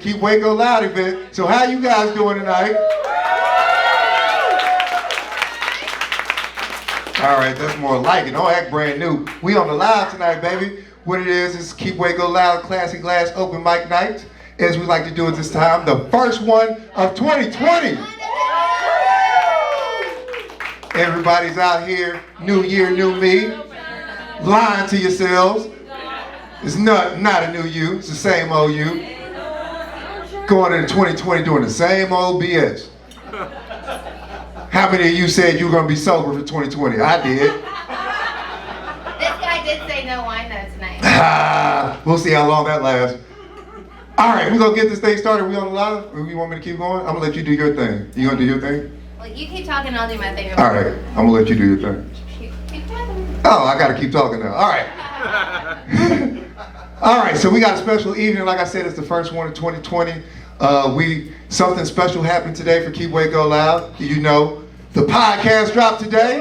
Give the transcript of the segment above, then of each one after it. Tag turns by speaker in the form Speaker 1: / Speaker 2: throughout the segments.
Speaker 1: Keep Waco Loud event. So how you guys doing tonight? All right, that's more like it. Don't act brand new. We on the live tonight, baby. What it is Keep Waco Loud Classy Glass Open Mic Night. As we like to do at this time, the first one of 2020. Everybody's out here, new year, new me. Lying to yourselves. It's not a new you, it's the same old you. Going into 2020 doing the same old BS. How many of you said you were going to be sober for 2020? I did.
Speaker 2: This guy did say no wine though tonight.
Speaker 1: We'll see how long that lasts. All right, we're going to get this thing started. We on the live? Or you want me to keep going? I'm going to let you do your thing. You going to do your thing?
Speaker 2: Well, you keep talking and I'll do my thing.
Speaker 1: All right, I'm going to let you do your thing.
Speaker 2: Keep talking.
Speaker 1: Oh, I got to keep talking now. All right. All right, so we got a special evening. Like I said, it's the first one of 2020. Something special happened today for Keep Waco Loud. You know, the podcast dropped today.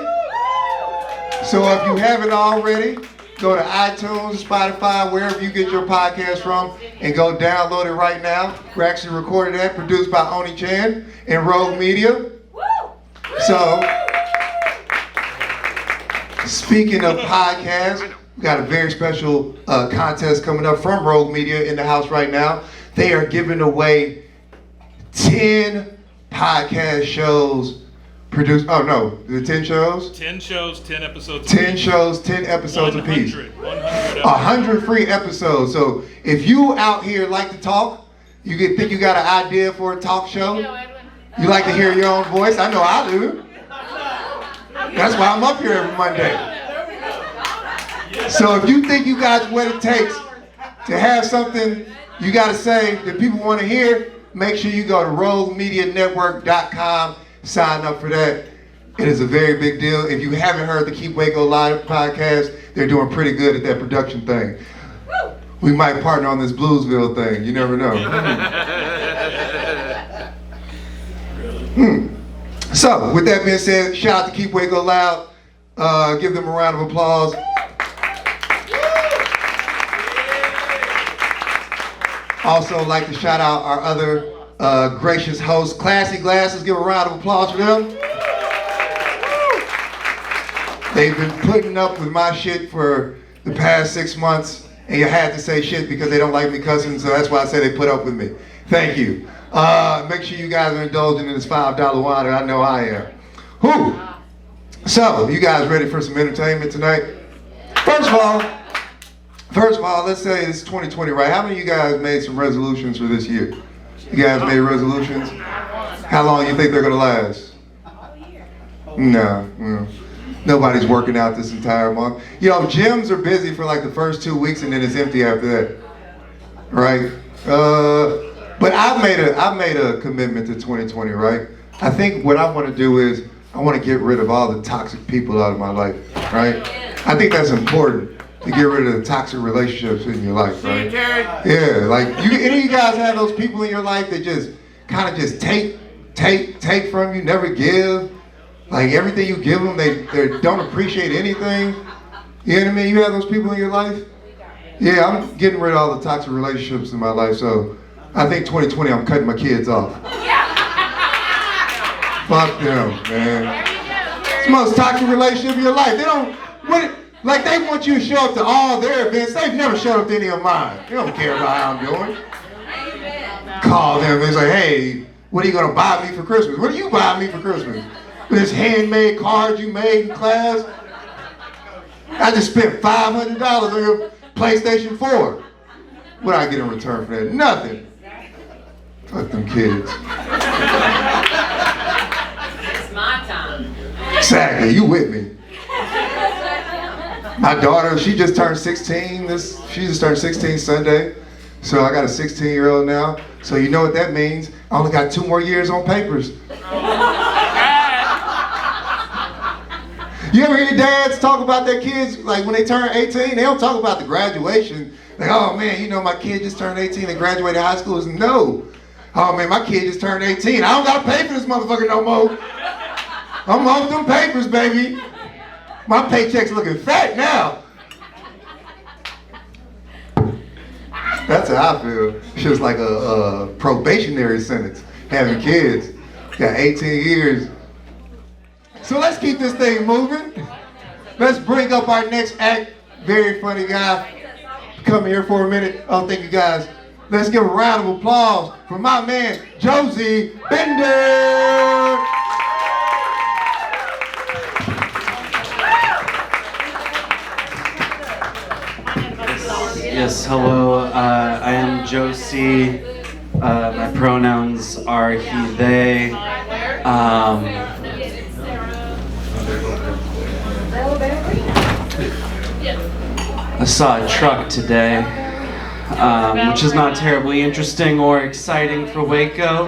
Speaker 1: So if you haven't already, go to iTunes, Spotify, wherever you get your podcast from, and go download it right now. We're actually recorded that, produced by Oni Chan and Rogue Media. So, speaking of podcasts, we got a very special contest coming up from Rogue Media in the house right now. They are giving away 10 podcast shows produced. Oh no, the 10 shows?
Speaker 3: 10 shows, 10 episodes.
Speaker 1: 10 shows, 10 episodes apiece.
Speaker 3: 100
Speaker 1: free episodes. So if you out here like to talk, think you got an idea for a talk show? You like to hear your own voice? I know I do. That's why I'm up here every Monday. So if you think you got what it takes to have something you got to say that people want to hear, make sure you go to roguemedianetwork.com, sign up for that. It is a very big deal. If you haven't heard the Keep Waco Live podcast, they're doing pretty good at that production thing. We might partner on this Bluesville thing. You never know. So, with that being said, shout out to Keep Waco Loud. Give them a round of applause. Also, like to shout out our other gracious hosts, Klassy Glasses. Give a round of applause for them. They've been putting up with my shit for the past 6 months, and you had to say shit because they don't like me cussing, so that's why I say they put up with me. Thank you. Make sure you guys are indulging in this $5 wine, and I know I am. Whew. So, you guys ready for some entertainment tonight? First of all, let's say it's 2020, right? How many of you guys made some resolutions for this year? You guys made resolutions? How long do you think they're going to last? No. Nobody's working out this entire month. You know, gyms are busy for like the first 2 weeks and then it's empty after that. Right? But I've made a commitment to 2020, right? I think what I want to do is I want to get rid of all the toxic people out of my life, right? I think that's important. To get rid of the toxic relationships in your life, right? Yeah, like any of you guys have those people in your life that just kind of just take from you, never give. Like everything you give them, they don't appreciate anything. You know what I mean? You have those people in your life? Yeah, I'm getting rid of all the toxic relationships in my life, so I think 2020 I'm cutting my kids off. Fuck them, man. It's the most toxic relationship in your life. Like they want you to show up to all their events. They've never showed up to any of mine. They don't care about how I'm doing. Call them and say, hey, what are you gonna buy me for Christmas? What are you buying me for Christmas? This handmade card you made in class? I just spent $500 on your PlayStation 4. What do I get in return for that? Nothing. Fuck them kids.
Speaker 4: It's my time.
Speaker 1: Exactly, you with me. My daughter, she just turned 16. She just turned 16 Sunday. So I got a 16-year-old now. So you know what that means. I only got 2 more years on papers. You ever hear dads talk about their kids, like when they turn 18, they don't talk about the graduation. Like, oh man, you know my kid just turned 18 and graduated high school. No. Oh man, my kid just turned 18. I don't gotta pay for this motherfucker no more. I'm off them papers, baby. My paycheck's looking fat now. That's how I feel. She was like a probationary sentence, having kids. Got 18 years. So let's keep this thing moving. Let's bring up our next act. Very funny guy. Come here for a minute. Oh, thank you guys. Let's give a round of applause for my man, Josie Bender.
Speaker 5: Yes, hello. I am Josie. My pronouns are he, they. I saw a truck today, which is not terribly interesting or exciting for Waco.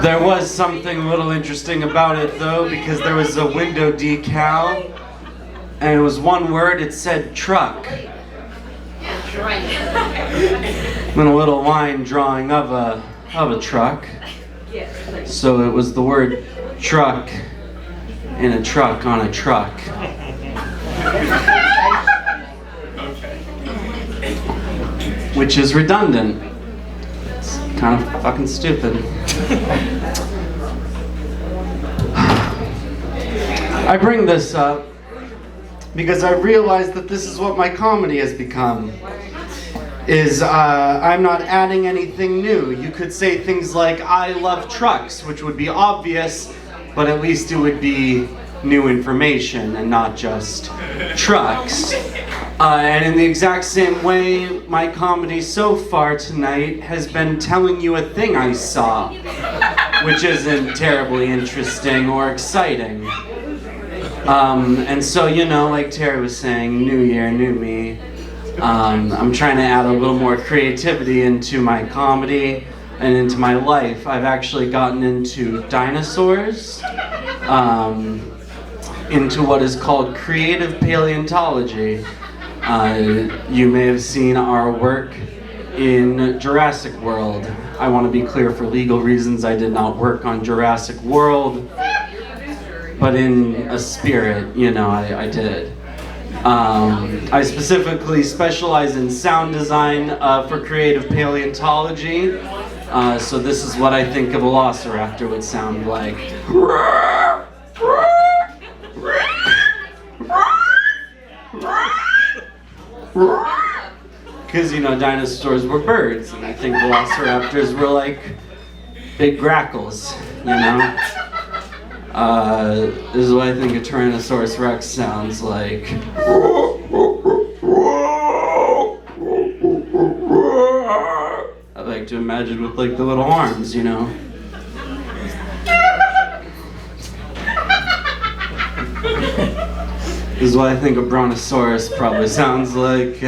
Speaker 5: There was something a little interesting about it though, because there was a window decal, and it was one word, it said truck. And a little line drawing of a truck. So it was the word truck in a truck on a truck. Which is redundant. It's kind of fucking stupid. I bring this up because I realized that this is what my comedy has become. I'm not adding anything new. You could say things like, I love trucks, which would be obvious, but at least it would be new information and not just trucks. And in the exact same way, my comedy so far tonight has been telling you a thing I saw, which isn't terribly interesting or exciting. And so, you know, like Terry was saying, new year, new me. I'm trying to add a little more creativity into my comedy and into my life. I've actually gotten into Dinosaurs, into what is called creative paleontology. You may have seen our work in Jurassic World. I want to be clear, for legal reasons, I did not work on Jurassic World, but in a spirit, you know, I did. I specifically specialize in sound design for creative paleontology. So this is what I think a velociraptor would sound like. Because, you know, dinosaurs were birds, and I think velociraptors were like big grackles, you know? This is what I think a Tyrannosaurus Rex sounds like. I like to imagine with like the little arms, you know? This is what I think a Brontosaurus probably sounds like.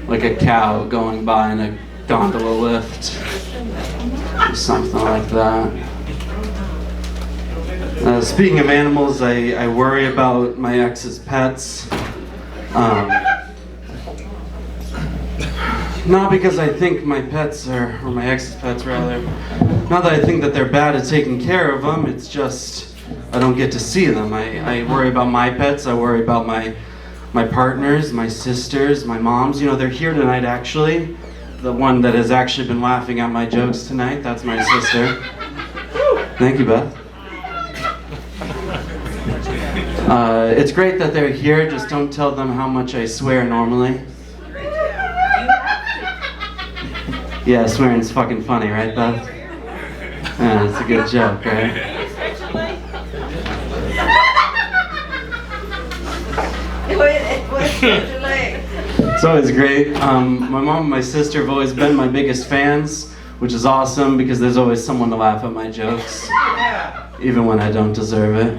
Speaker 5: Like a cow going by in a gondola lift. Or something like that. Speaking of animals, I worry about my ex's pets. Not because I think my pets or my ex's pets rather, not that I think that they're bad at taking care of them, it's just I don't get to see them. I worry about my pets, I worry about my partners, my sisters, my moms. You know, they're here tonight actually. The one that has actually been laughing at my jokes tonight, that's my sister. Thank you, Beth. It's great that they're here, just don't tell them how much I swear normally. Yeah, swearing's fucking funny, right, Beth? Yeah, it's a good joke, right? It's always great. My mom and my sister have always been my biggest fans, which is awesome because there's always someone to laugh at my jokes, even when I don't deserve it.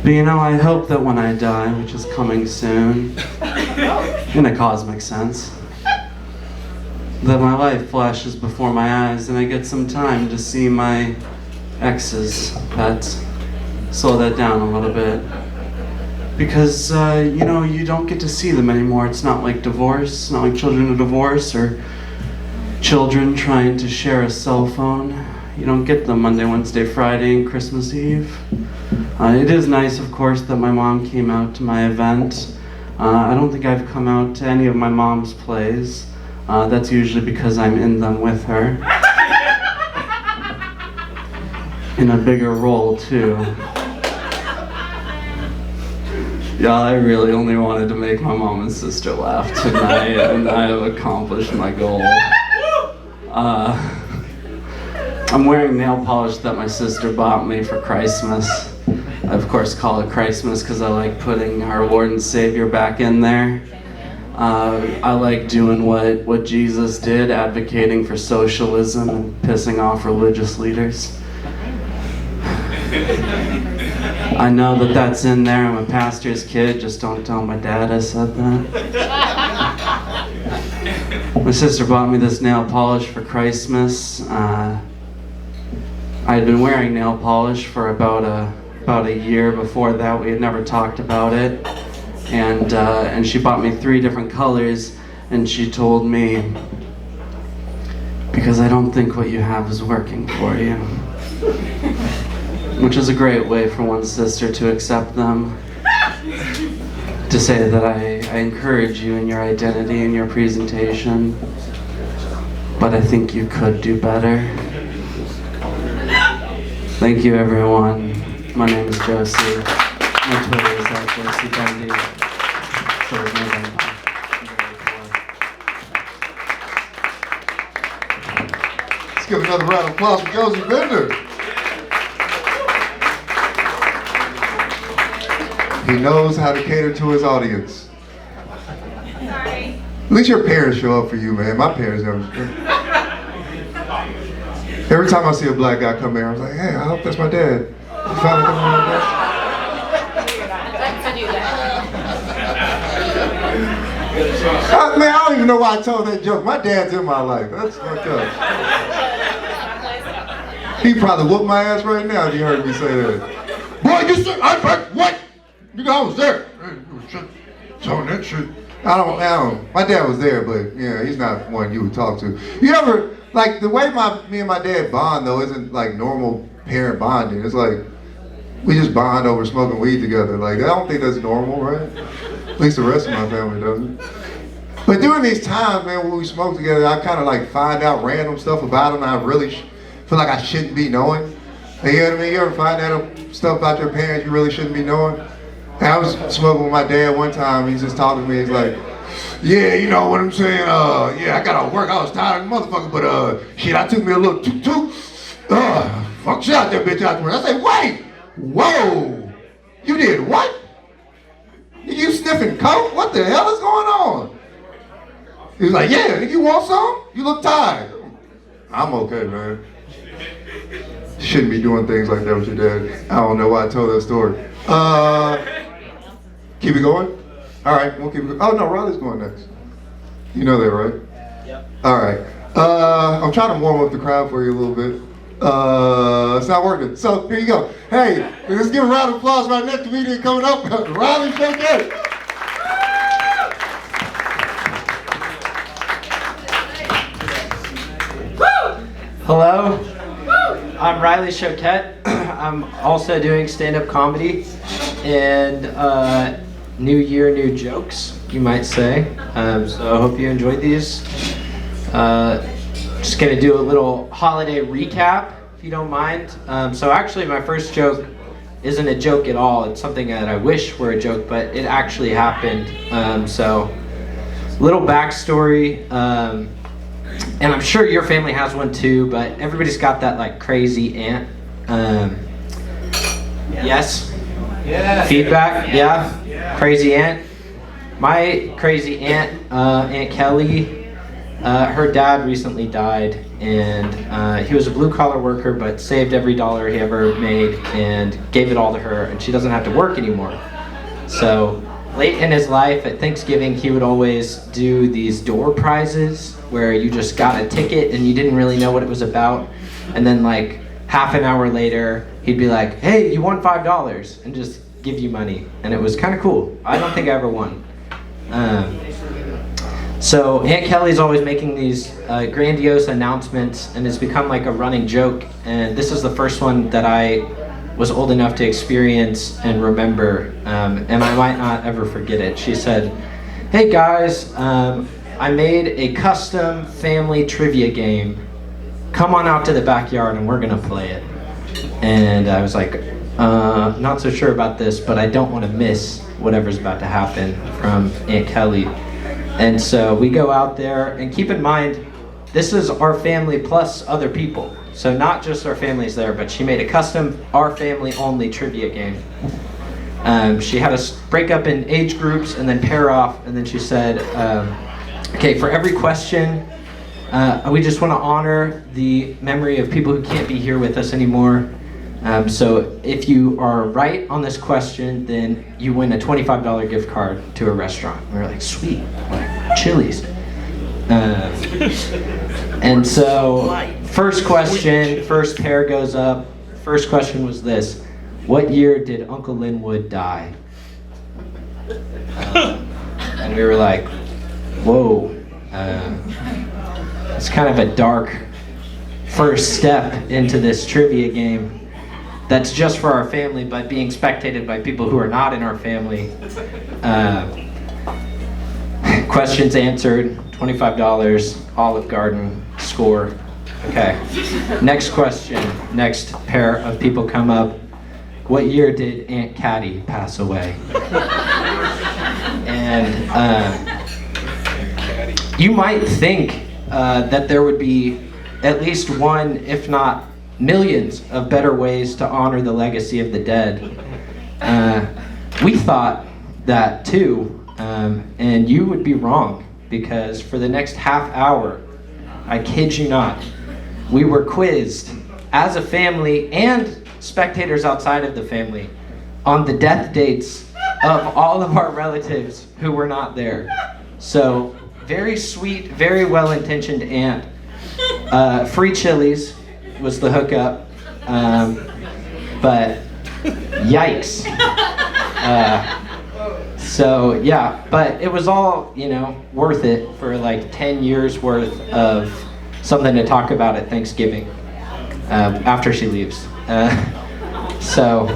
Speaker 5: But you know, I hope that when I die, which is coming soon, in a cosmic sense, that my life flashes before my eyes and I get some time to see my exes, pets. Slow that down a little bit. Because, you don't get to see them anymore. It's not like divorce, it's not like children of divorce or children trying to share a cell phone. You don't get them Monday, Wednesday, Friday, and Christmas Eve. It is nice, of course, that my mom came out to my event. I don't think I've come out to any of my mom's plays. That's usually because I'm in them with her. In a bigger role, too. Yeah, I really only wanted to make my mom and sister laugh tonight, and I have accomplished my goal. I'm wearing nail polish that my sister bought me for Christmas. I, of course, call it Christmas because I like putting our Lord and Savior back in there. I like doing what Jesus did, advocating for socialism and pissing off religious leaders. I know that that's in there. I'm a pastor's kid. Just don't tell my dad I said that. My sister bought me this nail polish for Christmas. I had been wearing nail polish for about a year before that. We had never talked about it. And she bought me 3 different colors, and she told me, because I don't think what you have is working for you. Which is a great way for one sister to accept them. To say that I encourage you in your identity and your presentation, but I think you could do better. Thank you, everyone. My name is Josie. My Twitter is @JosieBendy. So is my name.
Speaker 1: Let's give another round of applause for Josie Bender. He knows how to cater to his audience.
Speaker 2: Sorry.
Speaker 1: At least your parents show up for you, man. My parents never. Every time I see a black guy come here, I was like, hey, I hope that's my dad. You finally come around, dad?
Speaker 2: Let's do that.
Speaker 1: Man, I don't even know why I told that joke. My dad's in my life. That's fucked up. He probably whooped my ass right now if you heard me say that. Boy, you said, what? You know, I was there. Telling that shit. I don't. My dad was there, but yeah, he's not one you would talk to. You ever, like, the way me and my dad bond, though, isn't like normal parent bonding. It's like, we just bond over smoking weed together. Like, I don't think that's normal, right? At least the rest of my family doesn't. But during these times, man, when we smoke together, I kind of like find out random stuff about him I really feel like I shouldn't be knowing. You know what I mean? You ever find out stuff about your parents you really shouldn't be knowing? And I was smoking with my dad one time. He's just talking to me. He's like, yeah, you know what I'm saying? Yeah, I got off work. I was tired of the motherfucker, but shit, I took me a little toot. Fuck shit out that bitch afterwards. I said, wait, whoa, you did what? You sniffing coke? What the hell is going on? He was like, yeah, you want some? You look tired. I'm okay, man. Shouldn't be doing things like that with your dad. I don't know why I told that story. Keep it going? All right, we'll keep it going. Oh, no, Riley's going next. You know that, right? Yep. All right. I'm trying to warm up the crowd for you a little bit. It's not working. So, here you go. Hey, let's give a round of applause for our next comedian coming up, Riley Choquette.
Speaker 6: Hello, I'm Riley Choquette. I'm also doing stand-up comedy and new year, new jokes, you might say. So I hope you enjoyed these. Just gonna do a little holiday recap, if you don't mind. So actually my first joke isn't a joke at all. It's something that I wish were a joke, but it actually happened. So little backstory. And I'm sure your family has one too, but everybody's got that like crazy aunt. Yes? Yeah. Feedback? Yeah? Crazy aunt? My crazy aunt, Aunt Kelly, her dad recently died, and he was a blue-collar worker, but saved every dollar he ever made and gave it all to her, and she doesn't have to work anymore. So late in his life, at Thanksgiving, he would always do these door prizes. where you just got a ticket and you didn't really know what it was about. And then like half an hour later, he'd be like, hey, you won $5, and just give you money. And it was kind of cool. I don't think I ever won. So Aunt Kelly's always making these grandiose announcements, and it's become like a running joke. And this is the first one that I was old enough to experience and remember, and I might not ever forget it. She said, hey guys, I made a custom family trivia game. Come on out to the backyard and we're gonna play it. And I was like, not so sure about this, but I don't want to miss whatever's about to happen from Aunt Kelly. And so we go out there, and keep in mind, this is our family plus other people. So not just our families there, but she made a custom, our family only trivia game. She had us break up in age groups and then pair off, and then she said, okay, for every question, we just want to honor the memory of people who can't be here with us anymore. So if you are right on this question, then you win a $25 gift card to a restaurant. We were like, sweet, like Chili's. And so first question, first pair goes up. First question was this: what year did Uncle Linwood die? And we were like, whoa. It's kind of a dark first step into this trivia game that's just for our family, but being spectated by people who are not in our family. Questions answered, $25, Olive Garden, score. Okay, next question, next pair of people come up. What year did Aunt Caddy pass away? And you might think that there would be at least one, if not millions, of better ways to honor the legacy of the dead. We thought that too, and you would be wrong, because for the next half hour, I kid you not, we were quizzed as a family and spectators outside of the family on the death dates of all of our relatives who were not there. So, very sweet, very well-intentioned aunt. Free Chili's was the hookup, but yikes. So yeah, but it was all, worth it for like 10 years worth of something to talk about at Thanksgiving after she leaves. So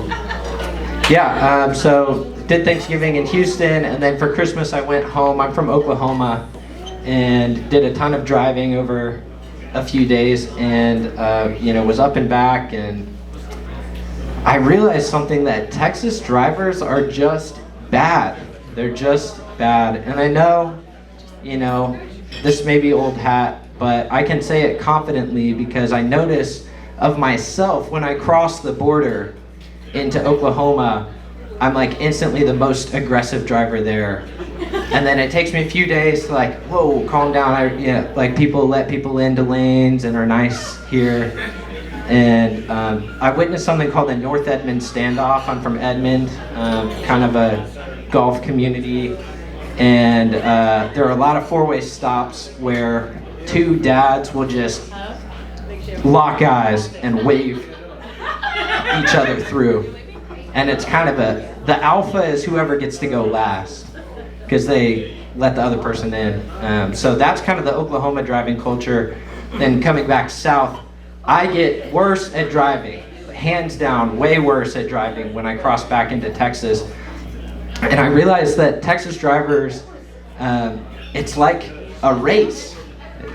Speaker 6: did Thanksgiving in Houston, and then for Christmas I went home. I'm from Oklahoma, and did a ton of driving over a few days, and was up and back, and I realized something, that Texas drivers are just bad. They're just bad. And I know, this may be old hat, but I can say it confidently because I notice of myself when I cross the border into Oklahoma, I'm like instantly the most aggressive driver there. And then it takes me a few days to like, whoa, calm down. People let people into lanes and are nice here. And I witnessed something called the North Edmond standoff. I'm from Edmond, kind of a golf community. And there are a lot of four-way stops where two dads will just lock eyes and wave each other through. And it's kind of the alpha is whoever gets to go last, because they let the other person in. So that's kind of the Oklahoma driving culture. Then coming back south, I get worse at driving, hands down, way worse at driving when I cross back into Texas. And I realized that Texas drivers, it's like a race,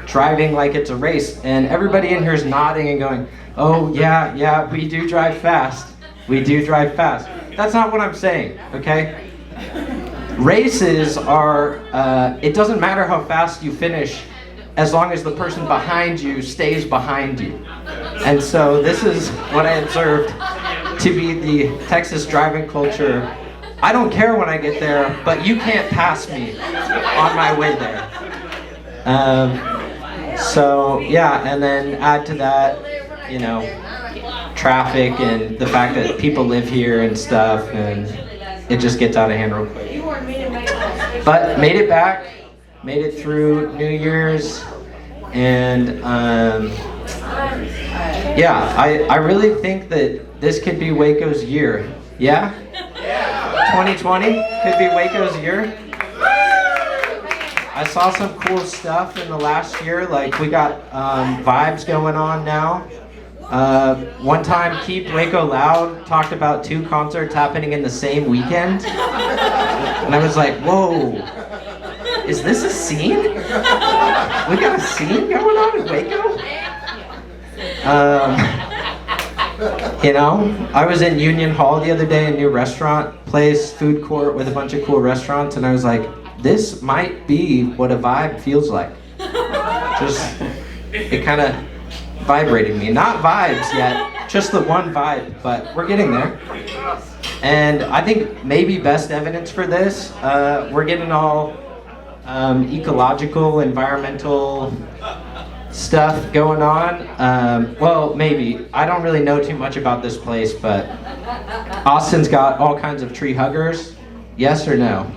Speaker 6: driving like it's a race. And everybody in here is nodding and going, oh yeah, we do drive fast. We do drive fast. That's not what I'm saying, okay? Races are, it doesn't matter how fast you finish as long as the person behind you stays behind you. And so this is what I observed to be the Texas driving culture. I don't care when I get there, but you can't pass me on my way there. And then add to that, traffic and the fact that people live here and stuff, and it just gets out of hand real quick. But made it back, made it through New Year's, And yeah, I really think that this could be Waco's year. Yeah? 2020 could be Waco's year. I saw some cool stuff in the last year, like we got vibes going on now. One time, Keep Waco Loud talked about 2 concerts happening in the same weekend. And I was like, whoa, is this a scene? We got a scene going on in Waco? You know, I was in Union Hall the other day, a new restaurant place, food court with a bunch of cool restaurants, and I was like, this might be what a vibe feels like. Just, it kind of vibrated me. Not vibes yet, just the one vibe, but we're getting there. And I think maybe best evidence for this, we're getting all ecological, environmental stuff going on. Well, maybe. I don't really know too much about this place, but Austin's got all kinds of tree huggers. Yes or no?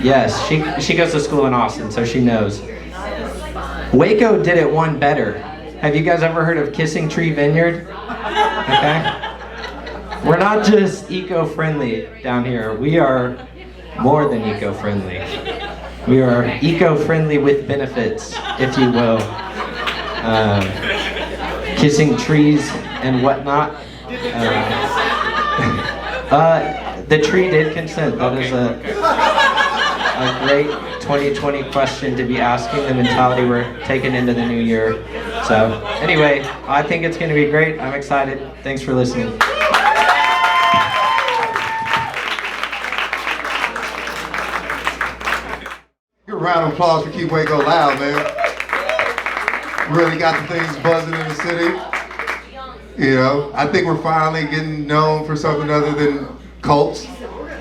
Speaker 6: Yes, she goes to school in Austin, so she knows. Waco did it one better. Have you guys ever heard of Kissing Tree Vineyard? Okay. We're not just eco-friendly down here. We are more than eco-friendly. We are eco-friendly with benefits, if you will. Kissing trees and whatnot. The tree did consent. That is a great 2020 question to be asking, the mentality we're taking into the new year. So anyway, I think it's going to be great. I'm excited. Thanks for listening.
Speaker 1: Give a round of applause for Keep Waco Loud, man. Really got the things buzzing in the city. You know, I think we're finally getting known for something other than cults.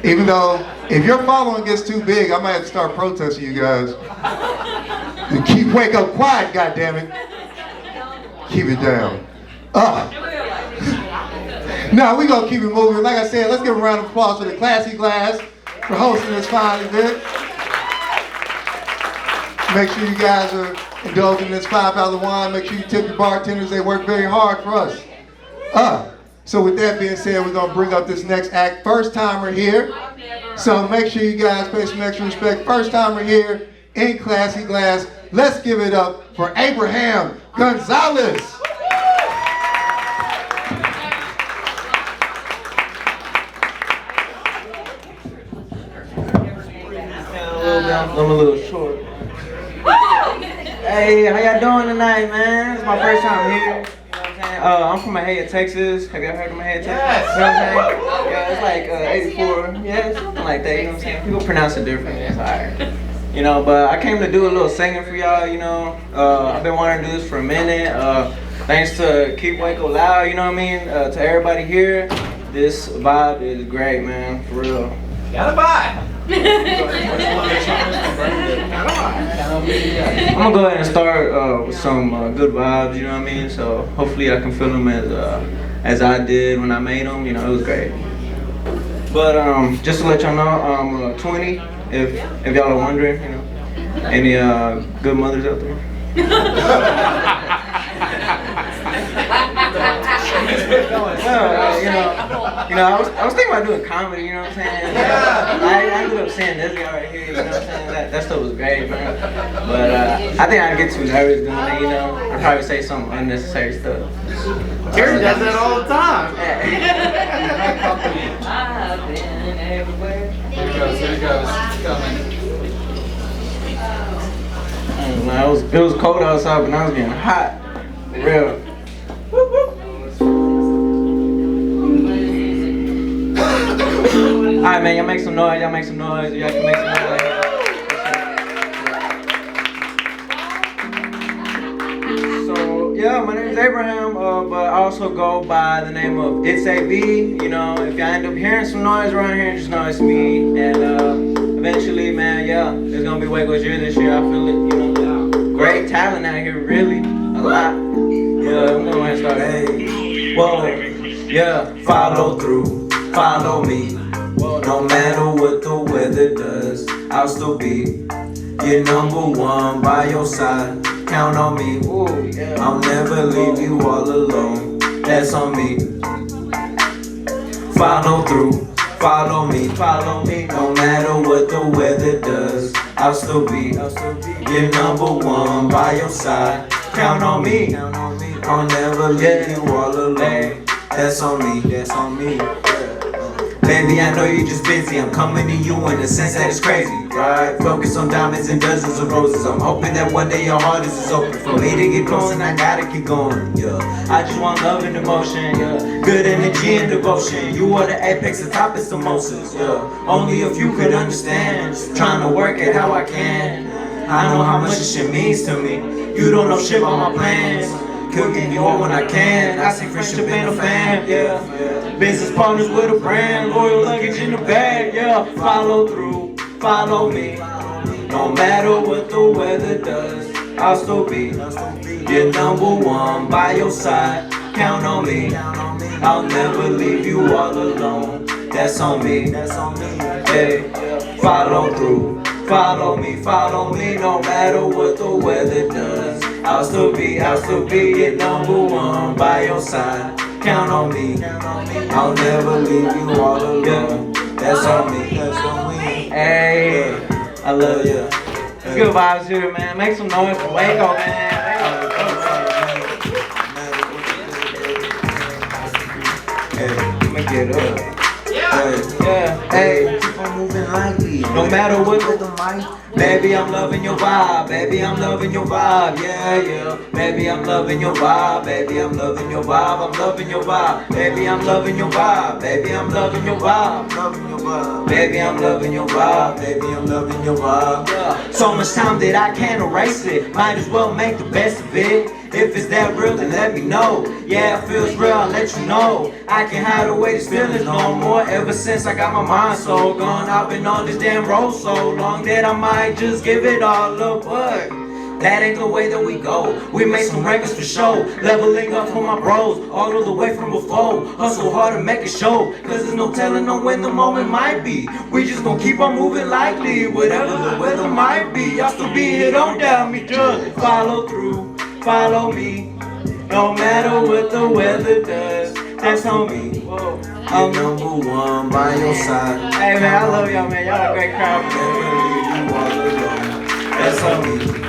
Speaker 1: Even though, if your following gets too big, I might have to start protesting you guys. You keep Waco quiet, goddammit. Keep it down. No, we gonna keep it moving. Like I said, let's give a round of applause for the Klassy Glass for hosting this fine event. Make sure you guys are indulging in this $5 wine. Make sure you tip your bartenders. They work very hard for us. So with that being said, we're gonna bring up this next act. First timer here. So make sure you guys pay some extra respect. First timer here in Klassy Glass. Let's give it up for Abraham Gonzalez.
Speaker 7: I'm a little short. Hey, how y'all doing tonight, man? It's my first time here. You know what I'm saying? I'm from Mahia, Texas. Have y'all heard of Mahia, Texas? Yes. You know what I'm saying? Yeah, it's like 84. Yeah, something like that. You know what I'm saying? People pronounce it differently. It's alright. You know, but I came to do a little singing for y'all. You know, I've been wanting to do this for a minute. Thanks to Keep Waco Loud. You know what I mean? To everybody here, this vibe is great, man. For real.
Speaker 6: Got a vibe.
Speaker 7: I'm gonna go ahead and start with some good vibes, you know what I mean? So hopefully I can feel them as I did when I made them, you know, it was great. But just to let y'all know, I'm 20, if y'all are wondering, you know. Any good mothers out there? I was thinking about doing comedy, you know what I'm saying? I ended up saying this guy right here, you know what I'm saying? That stuff was great, man. But I think I'd get too nervous doing it, you know? I'd probably say some unnecessary stuff.
Speaker 5: Gary does that all the time.
Speaker 4: I've been everywhere.
Speaker 8: Here it goes. It's coming.
Speaker 7: It was cold outside, but now it's getting hot. For real. Whoop, whoop. Alright, man, y'all make some noise. Y'all make some noise. Y'all can make some noise. So, yeah, my name is Abraham, but I also go by the name of It's A.B. You know, if y'all end up hearing some noise around here, just know it's me. And eventually, man, yeah, it's gonna be Waco's year this year. I feel it, you know. Great talent out here, really. A lot. Yeah, I'm gonna start. Hey, whoa, yeah, follow through, follow me. No matter what the weather does, I'll still be your number one by your side. count on me. Ooh, yeah. I'll never leave you all alone. That's on me. Follow through, follow me, no matter what the weather does. I'll still be your number one by your side. Count on me, I'll never leave you all alone. That's on me, that's on me. Baby, I know you're just busy. I'm coming to you in a sense that it's crazy, right? Focus on diamonds and dozens of roses. I'm hoping that one day your heart is open for me to get close, and I gotta keep going, yeah. I just want love and emotion, yeah. Good energy and devotion. You are the apex, the top is the Moses, yeah. Only a few could understand. Just trying to work it how I can. I know how much this shit means to me. You don't know shit about my plans. Could give you all when I can. I see friendship in a fan, yeah. Business partners with a brand, loyal luggage in the bag, yeah. Follow through, follow me. No matter what the weather does, I'll still be your number one by your side. Count on me, I'll never leave you all alone. That's on me, hey. Follow through, follow me, no matter what the weather does. I'll still be your number one by your side. Count on me, I'll never leave you all alone. That's on me, that's on me. Hey, I love you. It's good vibes here, man. Make some noise for Waco, man. Hey, I'ma get up. Yeah, hey, keep on moving lightly. No matter what the mic. Baby, I'm loving your vibe. Baby, I'm loving your vibe. Yeah, yeah. Baby, I'm loving your vibe. Baby, I'm loving your vibe. I'm loving your vibe. Baby, I'm loving your vibe. Baby, I'm loving your vibe. Loving your vibe. Baby, I'm loving your vibe. Baby, I'm loving your vibe. Yeah. So much time that I can't erase it. Might as well make the best of it. If it's that real, then let me know. Yeah, it feels real, I'll let you know. I can't hide away these feelings no more. Ever since I got my mind so gone, I've been on this damn road so long that I might just give it all up. But that ain't the way that we go. We make some records for show. Leveling up for my bros, all of the way from before. Hustle hard to make it show, cause there's no telling on when the moment might be. We just gon' keep on moving lightly, whatever the weather might be. Y'all still be here, don't doubt me, just follow through. Follow me, no matter what the weather does. That's on me. Whoa. I'm number one by your side. Hey man, I love y'all, man. Y'all a great crowd. That's on me.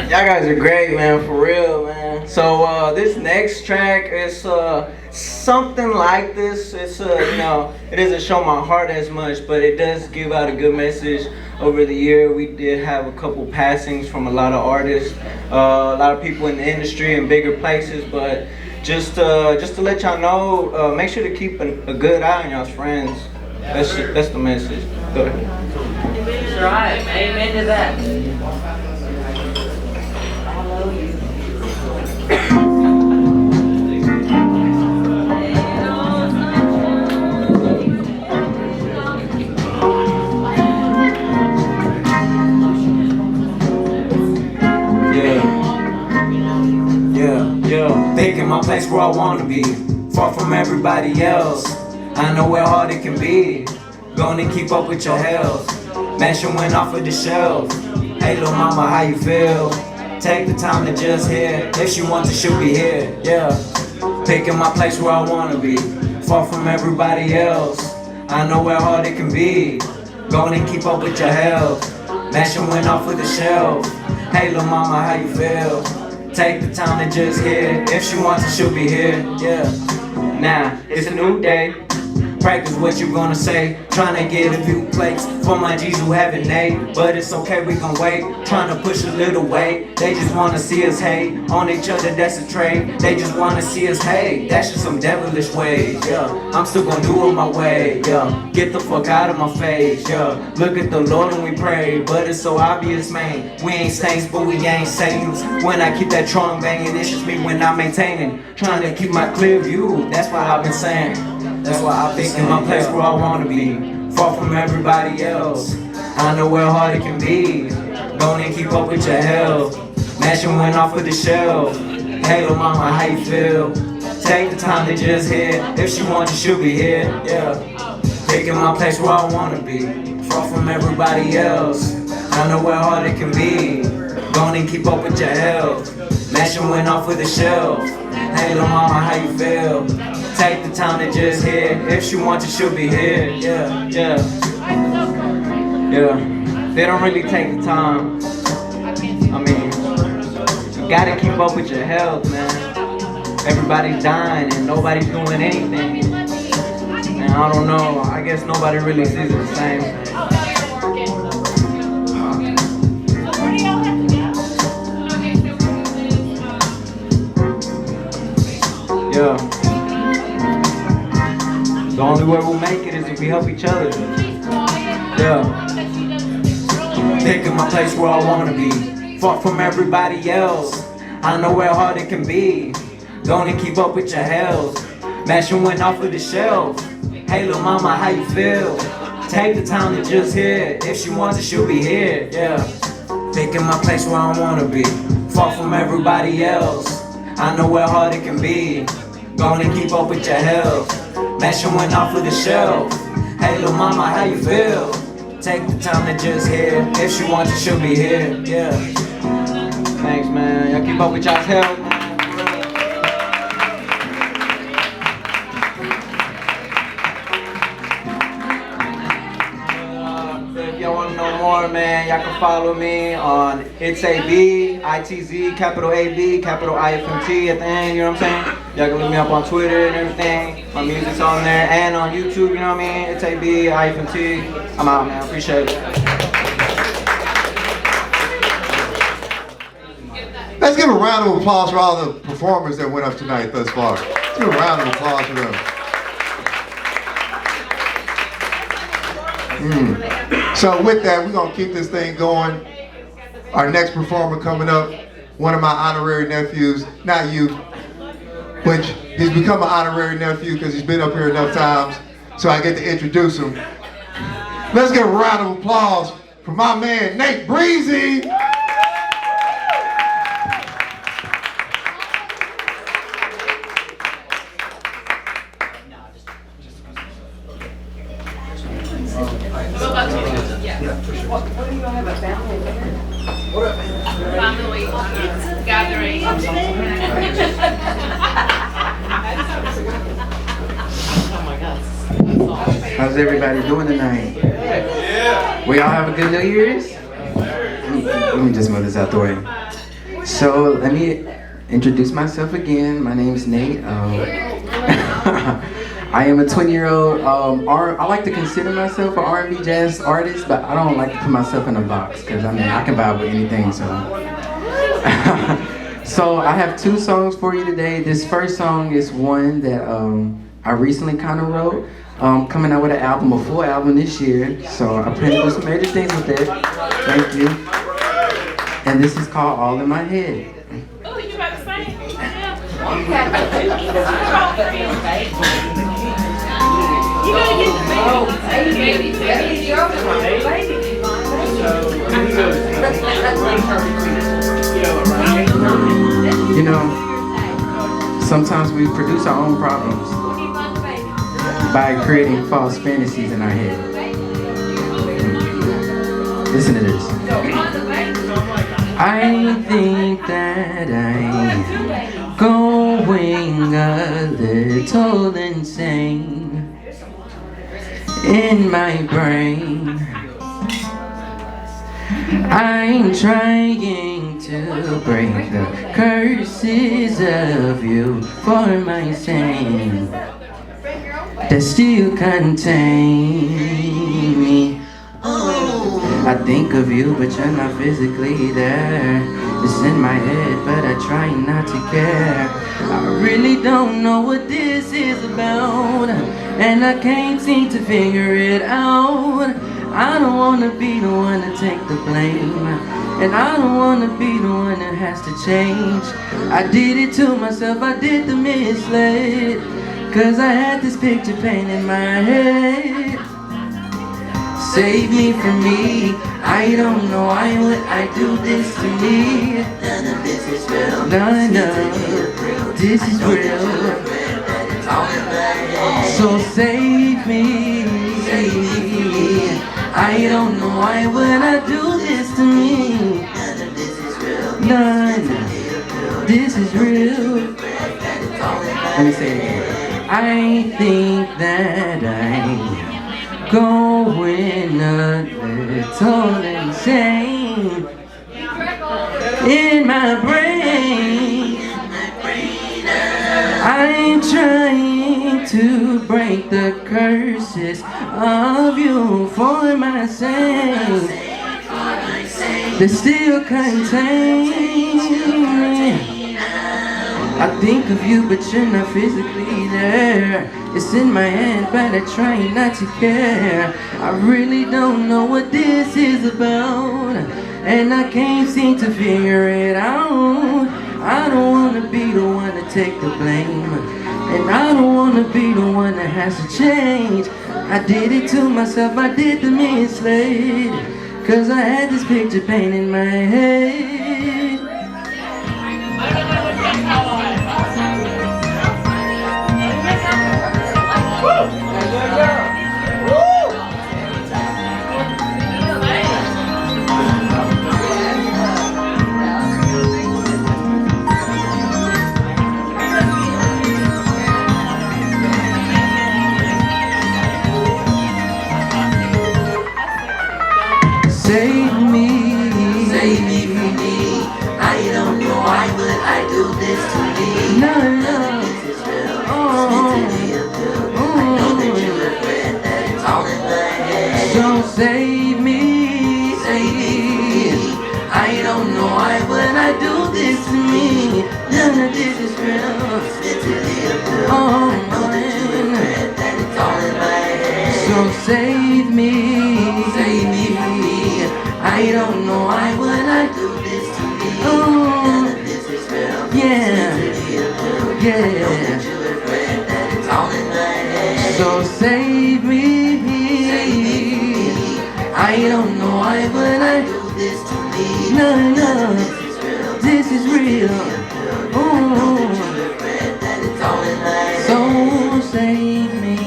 Speaker 7: Y'all guys are great, man, for real, man. So this next track is something like this. It's you know, it doesn't show my heart as much, but it does give out a good message. Over the year, we did have a couple passings from a lot of artists, a lot of people in the industry and bigger places. But just to let y'all know, make sure to keep a good eye on y'all's friends. That's the message. Go ahead.
Speaker 4: That's right. Amen to that.
Speaker 7: Picking my place where I wanna be, far from everybody else. I know where hard it can be, gonna keep up with your health. Mansion went off of the shelf. Hey little mama, how you feel? Take the time to just hear. If she wants to, she'll be here, yeah. Picking my place where I wanna be, far from everybody else. I know where hard it can be, gonna keep up with your health. Mansion went off of the shelf. Hey little mama, how you feel? Take the time to just hear. If she wants it, she'll be here, yeah. Now, it's a new day. Practice what you gonna say. Tryna get a few plates for my G's who haven't ate. But it's okay, we gon' wait. Tryna push a little weight. They just wanna see us hate on each other, that's a trait. They just wanna see us hate. That's just some devilish ways, yeah. I'm still gonna do it my way, yeah. Get the fuck out of my face, yeah. Look at the Lord and we pray, but it's so obvious, man. We ain't saints, but we ain't Satans. When I keep that trunk banging, it's just me when I'm maintaining. Trying to keep my clear view, that's what I've been saying. That's why I picked in my place where I wanna be. Far from everybody else. I know where hard it can be. Don't and keep up with your health. Mashing went off with the shelf. Hey, little mama, how you feel? Take the time to just hear. If she wants you, she'll be here. Yeah. Picking my place where I wanna be. Far from everybody else. I know where hard it can be. Don't and keep up with your health. Mashing went off with the shelf. Hey, little mama, how you feel? Take the time to just hear. If she wants you, she'll be here. Yeah, yeah. Yeah. They don't really take the time. I mean, you gotta keep up with your health, man. Everybody's dying and nobody's doing anything. And I don't know, I guess nobody really sees it the same. Yeah. The only way we'll make it is if we help each other. Yeah. Picking my place where I wanna be. Far from everybody else. I know where hard it can be. Don't keep up with your health. Mashing went off of the shelf. Hey, little mama, how you feel? Take the time to just hear. If she wants it, she'll be here. Yeah. Picking my place where I wanna be. Far from everybody else. I know where hard it can be. Gonna keep up with your health. Mashing went off of the shelf. Hey, little mama, how you feel? Take the time to just hear. If she wants it, she'll be here. Yeah. Thanks, man. Y'all keep up with y'all's health, man. If y'all want to know more, man, y'all can follow me on It's AB, ITZ, capital AB, capital IFMT at the end, you know what I'm saying? Y'all can look me up on Twitter and everything. My music's on there and on YouTube, you know what I mean? It's AB, IFMT. I'm out, man. Appreciate it.
Speaker 1: Let's give a round of applause for all the performers that went up tonight thus far. Let's give a round of applause for them. So with that, we're gonna keep this thing going. Our next performer coming up, one of my honorary nephews, not you, which he's become an honorary nephew because he's been up here enough times, so I get to introduce him. Let's give a round of applause for my man, Nate Breezy.
Speaker 2: Family gathering.
Speaker 9: How's everybody doing tonight? Yeah. We all have a good New Year's? Let me just move this out the way. So let me introduce myself again. My name's Nate. I am a 20-year-old. I like to consider myself an R&B jazz artist, but I don't like to put myself in a box because I mean I can vibe with anything. So, so I have two songs for you today. This first song is one that I recently kind of wrote. Coming out with an album, a full album this year. So I plan to do some major things with it. Thank you. And this is called All in My Head.
Speaker 2: Oh, you about to sing? You gotta get the baby. Baby, you're over the baby.
Speaker 9: You know, sometimes we produce our own problems by creating false fantasies in our head. Listen to this. I think that I'm going a little insane in my brain. I'm trying to break the curses of you for my sin that still contain me. I think of you, but you're not physically there. It's in my head, but I try not to care. I really don't know what this is about, and I can't seem to figure it out. I don't wanna be the one to take the blame, and I don't wanna be the one that has to change. I did it to myself, I did the misled. Cause I had this picture painted in my head. Save me from me. I don't know why would I do this to me. None of this is real. No, this is real. So save me. I don't know why would I do this to me. None of this is real. None. This is real. Let me say it again. I think that I'm going a little insane in my brain. I'm trying to break the curses of you for my sake. They still contain. I think of you, but you're not physically there. It's in my hand, but I try not to care. I really don't know what this is about, and I can't seem to figure it out. I don't wanna be the one to take the blame, and I don't wanna be the one that has to change. I did it to myself, I did the misled, cause I had this picture painted in my head. Save me from me. I don't know why would I do this to me. No. This is real. It's mentally ill. I know that you regret that it's all in my head. So save me. I don't know why would I do this to me. None of this is real. It's mentally ill. I know that you regret that it's all in my head. So save me. I don't know why would I do this to me. None of this is real. Yeah. I know that you regret that it's all in my head. So save me. I don't know why would I do this to me. No. This is real. So save me.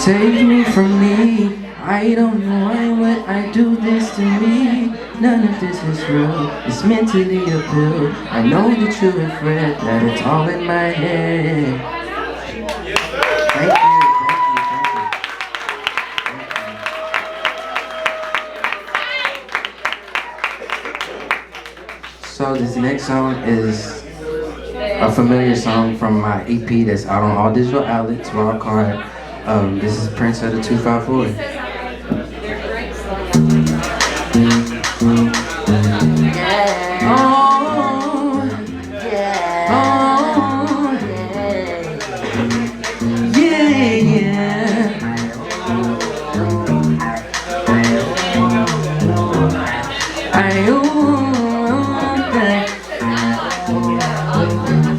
Speaker 9: Save me from me. I don't know why would I do this to me. None of this is real. It's mentally a pill. I know that you regret that it's all in my head. Thank you. So this next song is a familiar song from my EP that's out on all digital outlets. Well, I'll call it. This is Prince of the 254.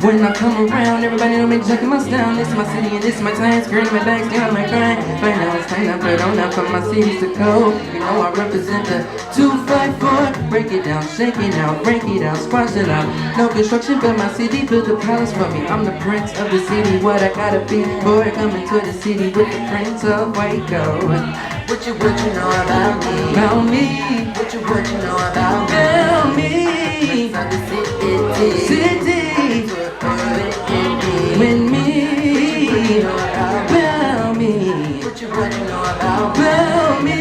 Speaker 9: When I come around, everybody know me checking my style. This is my city and this is my time. Skirting my bags down my grind. Right now it's time to put on up for my cities to go. You know I represent the 254. Break it down, shake it out, break it out, squash it out. No construction, but my city built a palace for me. I'm the prince of the city. What I gotta be for coming to the city with the prince of Waco. What you know about me? About me. What you know about me? About me. Prince of the city. With me, about me, what you know about me,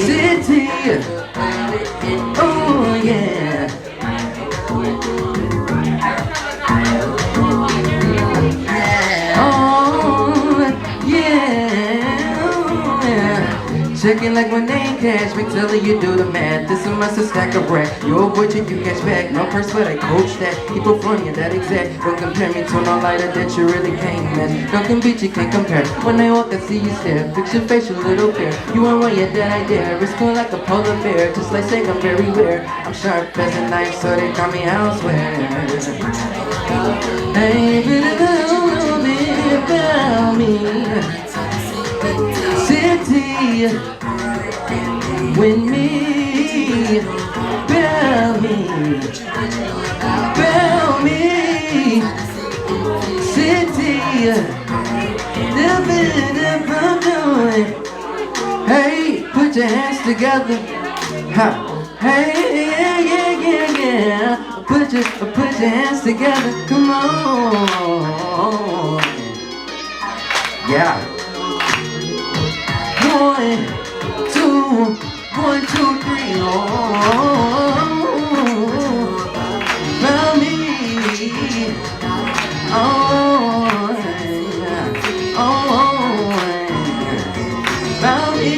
Speaker 9: city, oh yeah. Oh yeah. Checking like my name cash, make telling you do the math. This is my stack of rap. You avoid it, you catch back. No purse, but I coach that. Keep it funny, that exact. Don't compare me to no lighter that you really can't match. Don't beat, you can't compare. When I walk, I see you stare. Fix your facial little fear. You ain't one yet that I dare. It's cool like a polar bear. Just like saying I'm very rare. I'm sharp as a knife, so they call me elsewhere. Hey, tell me about me. City with me, about me, city, hey, put your hands together, ha. Hey, yeah, put your hands together, come on, yeah. 1, 2, 1, 2, 3, oh, about me, oh, about me,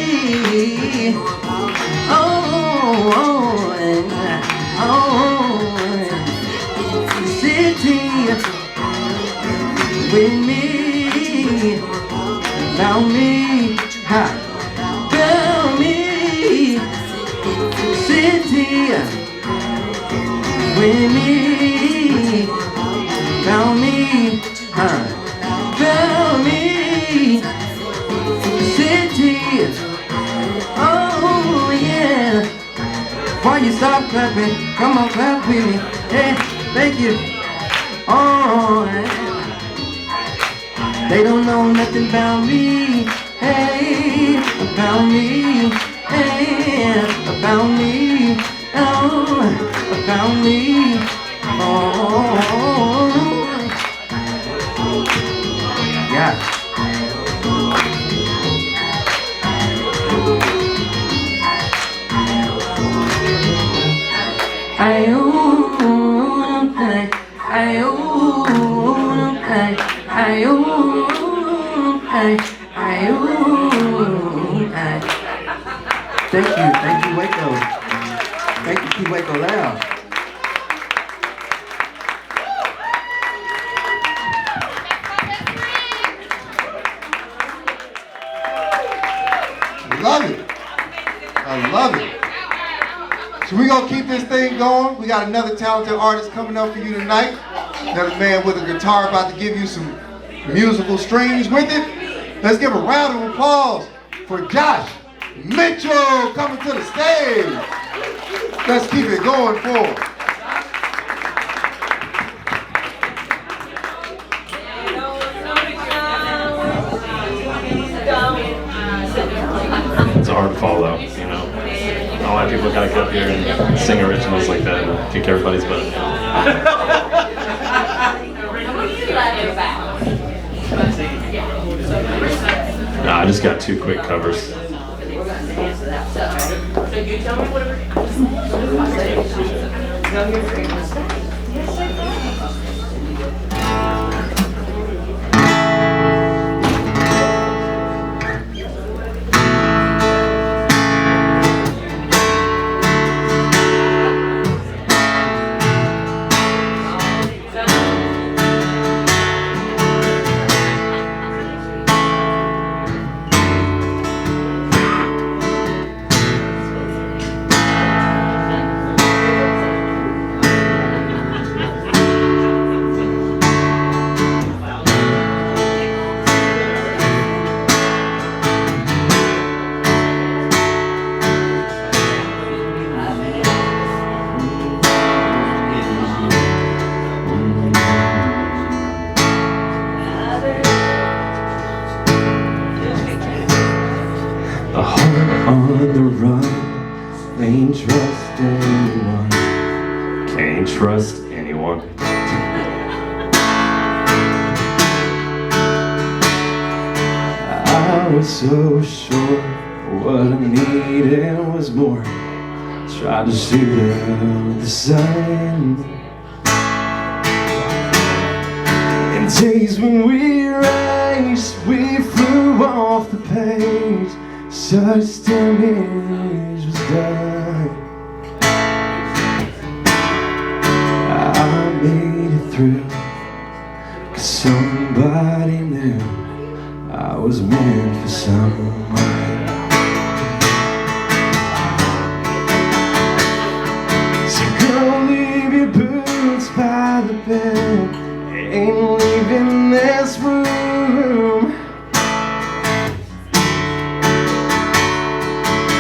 Speaker 9: city with me, about me, ha. About me, city with me, about me, huh? About me, city. Oh yeah. Why you stop clapping? Come on, clap with me. Yeah, thank you. Oh, they don't know nothing about me. Hey, about me, hey, about me, oh, about me, oh, yeah. Thank you, Waco. Thank you, keep Waco loud.
Speaker 1: Love it. I love it. So we gonna keep this thing going. We got another talented artist coming up for you tonight. Another man with a guitar about to give you some musical strings with it. Let's give a round of applause for Josh Mitchell coming to the stage. Let's keep it going forward.
Speaker 10: It's a hard follow, you know. Not a lot of people gotta come up here and sing originals like that and kick everybody's butt. Nah, I just got 2 quick covers. Ain't trust anyone. Can't trust anyone. I was so sure what I needed was more. Tried to shoot out the sun. In days when we raced, we flew off the page. such damage was done. I made it through, 'cause somebody knew I was meant for someone. So girl, leave your boots by the bed, ain't leaving this room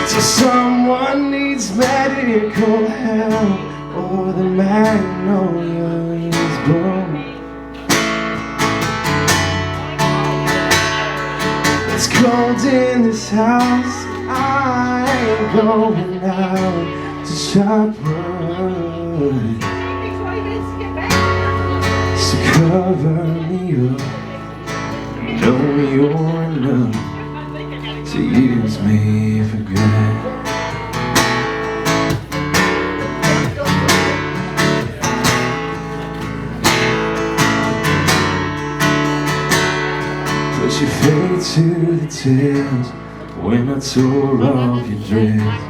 Speaker 10: till someone needs medical help or the magnolia is blown. It's cold in this house, I ain't going out to chop wood. So cover me up, know you're enough to use me for good. Put your fate to the test when I tore off your dress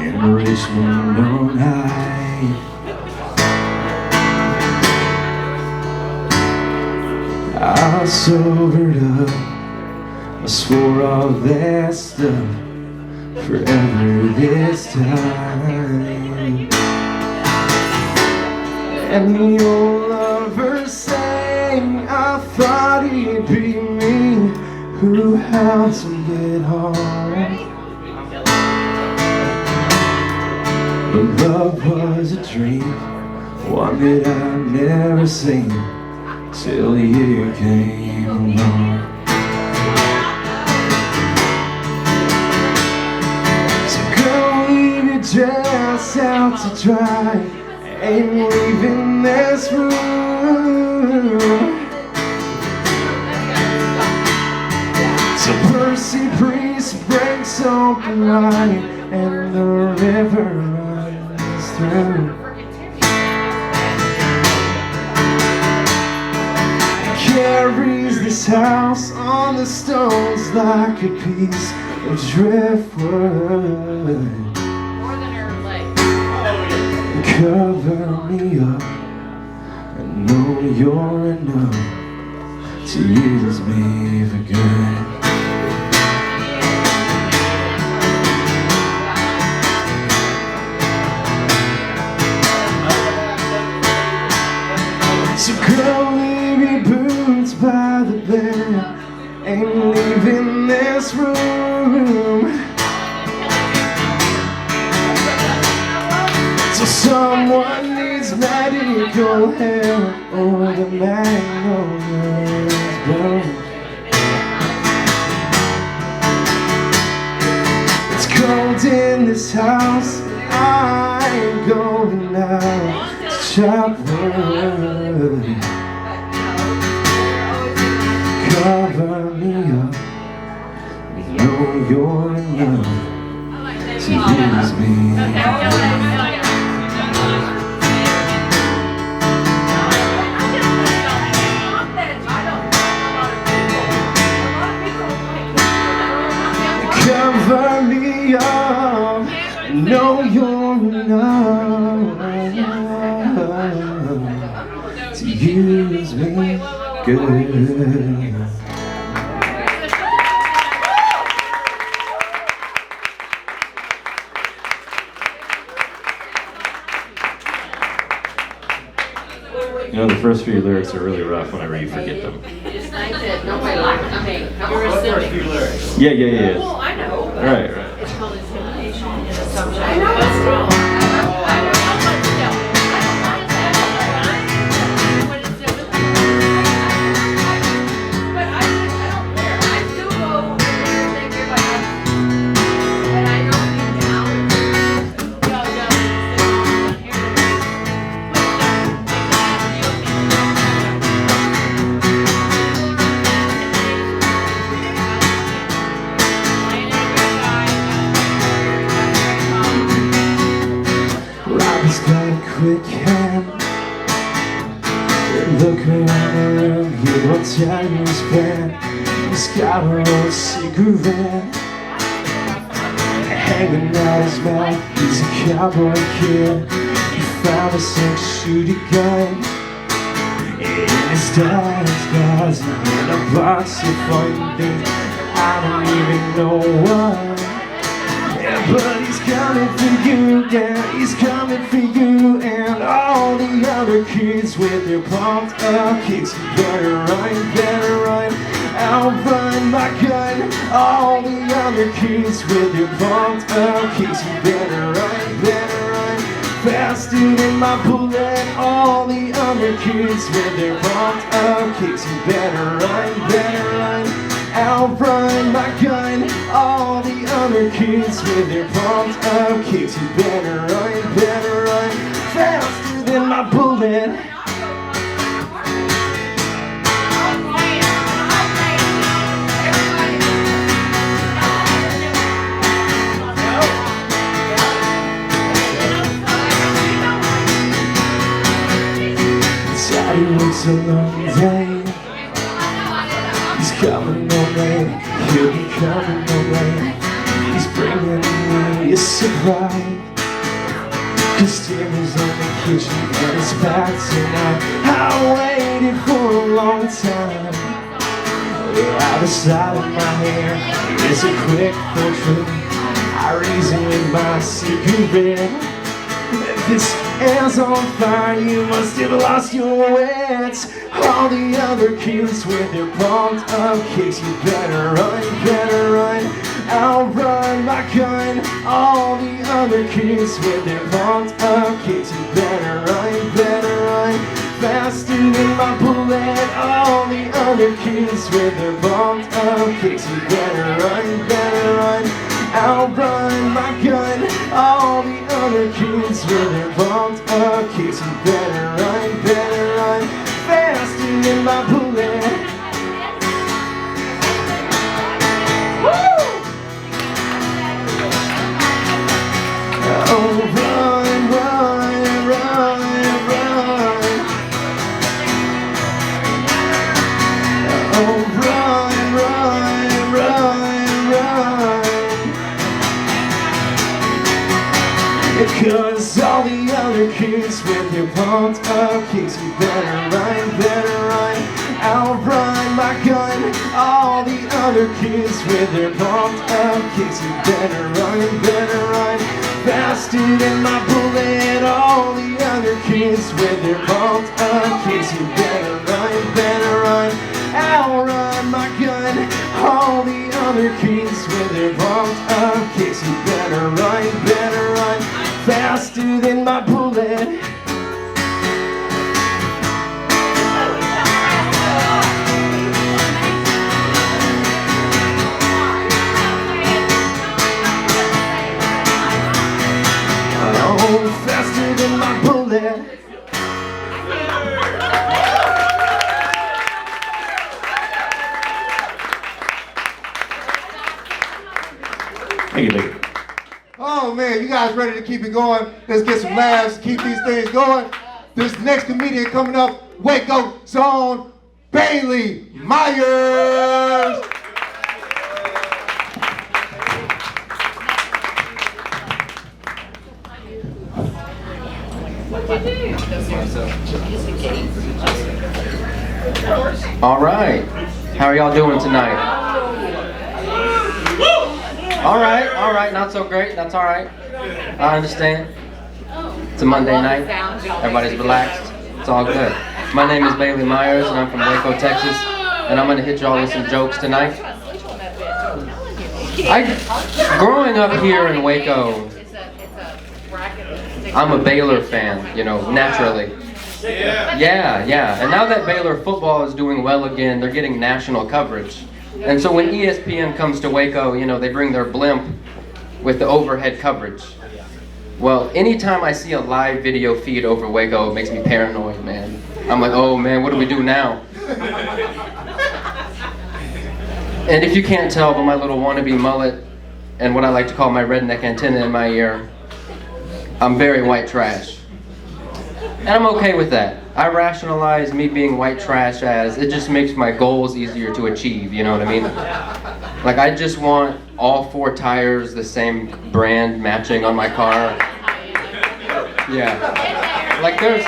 Speaker 10: in Richmond on high. I sobered up, I swore all that stuff forever this time. And your lover sang, I thought he'd be me who helped him get home. But love was a dream, one that I'd never seen till you came along. So girl, leave your dress out to dry, ain't leaving this room. So Percy Priest breaks open wide and the river runs through. Carries this house on the stones like a piece of driftwood. Cover me up, I know you're enough to use me for good. So girl, leave your boots by the bed, ain't leaving this room till someone needs medical help or the magnolia is blown. It's cold in this house, I ain't going out to chop wood. Cover me up, you know you're enough to use me. Cover me up, know you're enough to use me good.
Speaker 11: You know, the first few lyrics are really rough whenever you forget them.
Speaker 4: Nobody likes it. I mean, you're assuming.
Speaker 11: Yeah.
Speaker 4: Well, I know.
Speaker 11: Right.
Speaker 4: It's called intimidation and assumption. I know it's wrong. I know how much to tell. I don't want to say what it's doing. But I don't care. I still go and take care of my husband. And I know you now. Y'all know this here.
Speaker 10: Robbie's got a quick hand. Look around the room, he won't tell you his plan. He's got a old cigarette hanging out his mouth. He's a cowboy kid. He found a 6-shooter gun in his dad's closet, in a box of fun things I don't even know why. Yeah, but he's coming for you, yeah, he's coming for you and all the other kids with their pumped up kicks. You better run, I'll run my gun. All the other kids with their pumped up kicks. You better run, faster than my bullet. All the other kids with their pumped up kicks. You better run, I'll run my gun. All the other kids with their pumped up kicks. You better run, faster than my bullet. Daddy works a long day. He's coming home late. He'll be coming home late. He's bringing me a surprise. Cause dinner's in the kitchen and it's packed tonight. I waited for a long time. Out the side of my hair is a quick portrait. I reason with my cigarette. This air's on fire, you must have lost your wits. All the other kids with their pumped up kicks. You better run, I'll run my gun. All the other kids with their pumped up kicks. You better run, faster than my bullet. All the other kids with their pumped up kicks. You better run, I'll run my gun. All the other kids with their pumped up kicks. You better run, faster than my bullet. Oh, run, run, run, run. Oh, run, run, run, run. Because all the other kids with their pumped up kicks. You better run, I'll run my gun. All the other kids with their pumped up kicks. You better run, faster than my bullet. All the other kids with their pumped up kicks. You better run, I'll run my gun. All the other kids with their pumped up kicks. You better run, faster than my bullet. Oh, faster than my bullet.
Speaker 11: Thank you.
Speaker 1: Oh man, you guys ready to keep it going? Let's get some laughs, keep these things going. This next comedian coming up, Waco's own Bailey Myers.
Speaker 6: All right. How are y'all doing tonight? All right. Not so great. That's all right. I understand. It's a Monday night. Everybody's relaxed. It's all good. My name is Bailey Myers, and I'm from Waco, Texas. And I'm going to hit y'all with some jokes tonight. Growing up here in Waco, I'm a Baylor fan, you know, naturally. Yeah. And now that Baylor football is doing well again, they're getting national coverage. And so when ESPN comes to Waco, you know, they bring their blimp with the overhead coverage. Well, anytime I see a live video feed over Waco, it makes me paranoid, man. I'm like, oh man, what do we do now? And if you can't tell by my little wannabe mullet and what I like to call my redneck antenna in my ear, I'm very white trash. And I'm okay with that.
Speaker 9: I rationalize me being white trash as it just makes my goals easier to achieve, you know what I mean? Like I just want all 4 tires the same brand matching on my car. Yeah. Like there's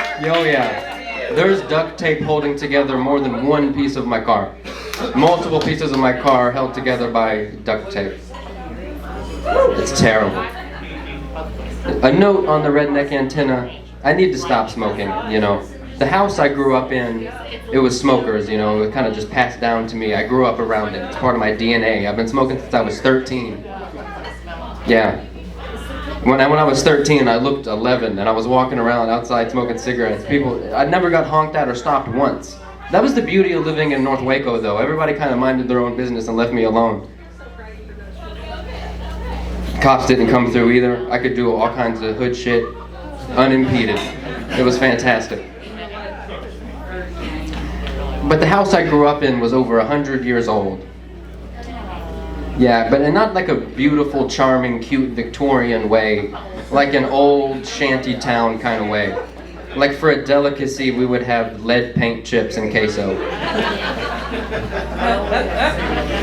Speaker 9: duct tape holding together more than one piece of my car. Multiple pieces of my car held together by duct tape. It's terrible. A note on the redneck antenna, I need to stop smoking, you know. The house I grew up in, it was smokers, you know, it kind of just passed down to me. I grew up around it. It's part of my DNA. I've been smoking since I was 13. Yeah. When I was 13, I looked 11, and I was walking around outside smoking cigarettes. I never got honked at or stopped once. That was the beauty of living in North Waco, though. Everybody kind of minded their own business and left me alone. Cops didn't come through either. I could do all kinds of hood shit, unimpeded. It was fantastic. But the house I grew up in was over 100 years old. Yeah, but not like a beautiful, charming, cute Victorian way, like an old shanty town kind of way. Like for a delicacy, we would have lead paint chips and queso.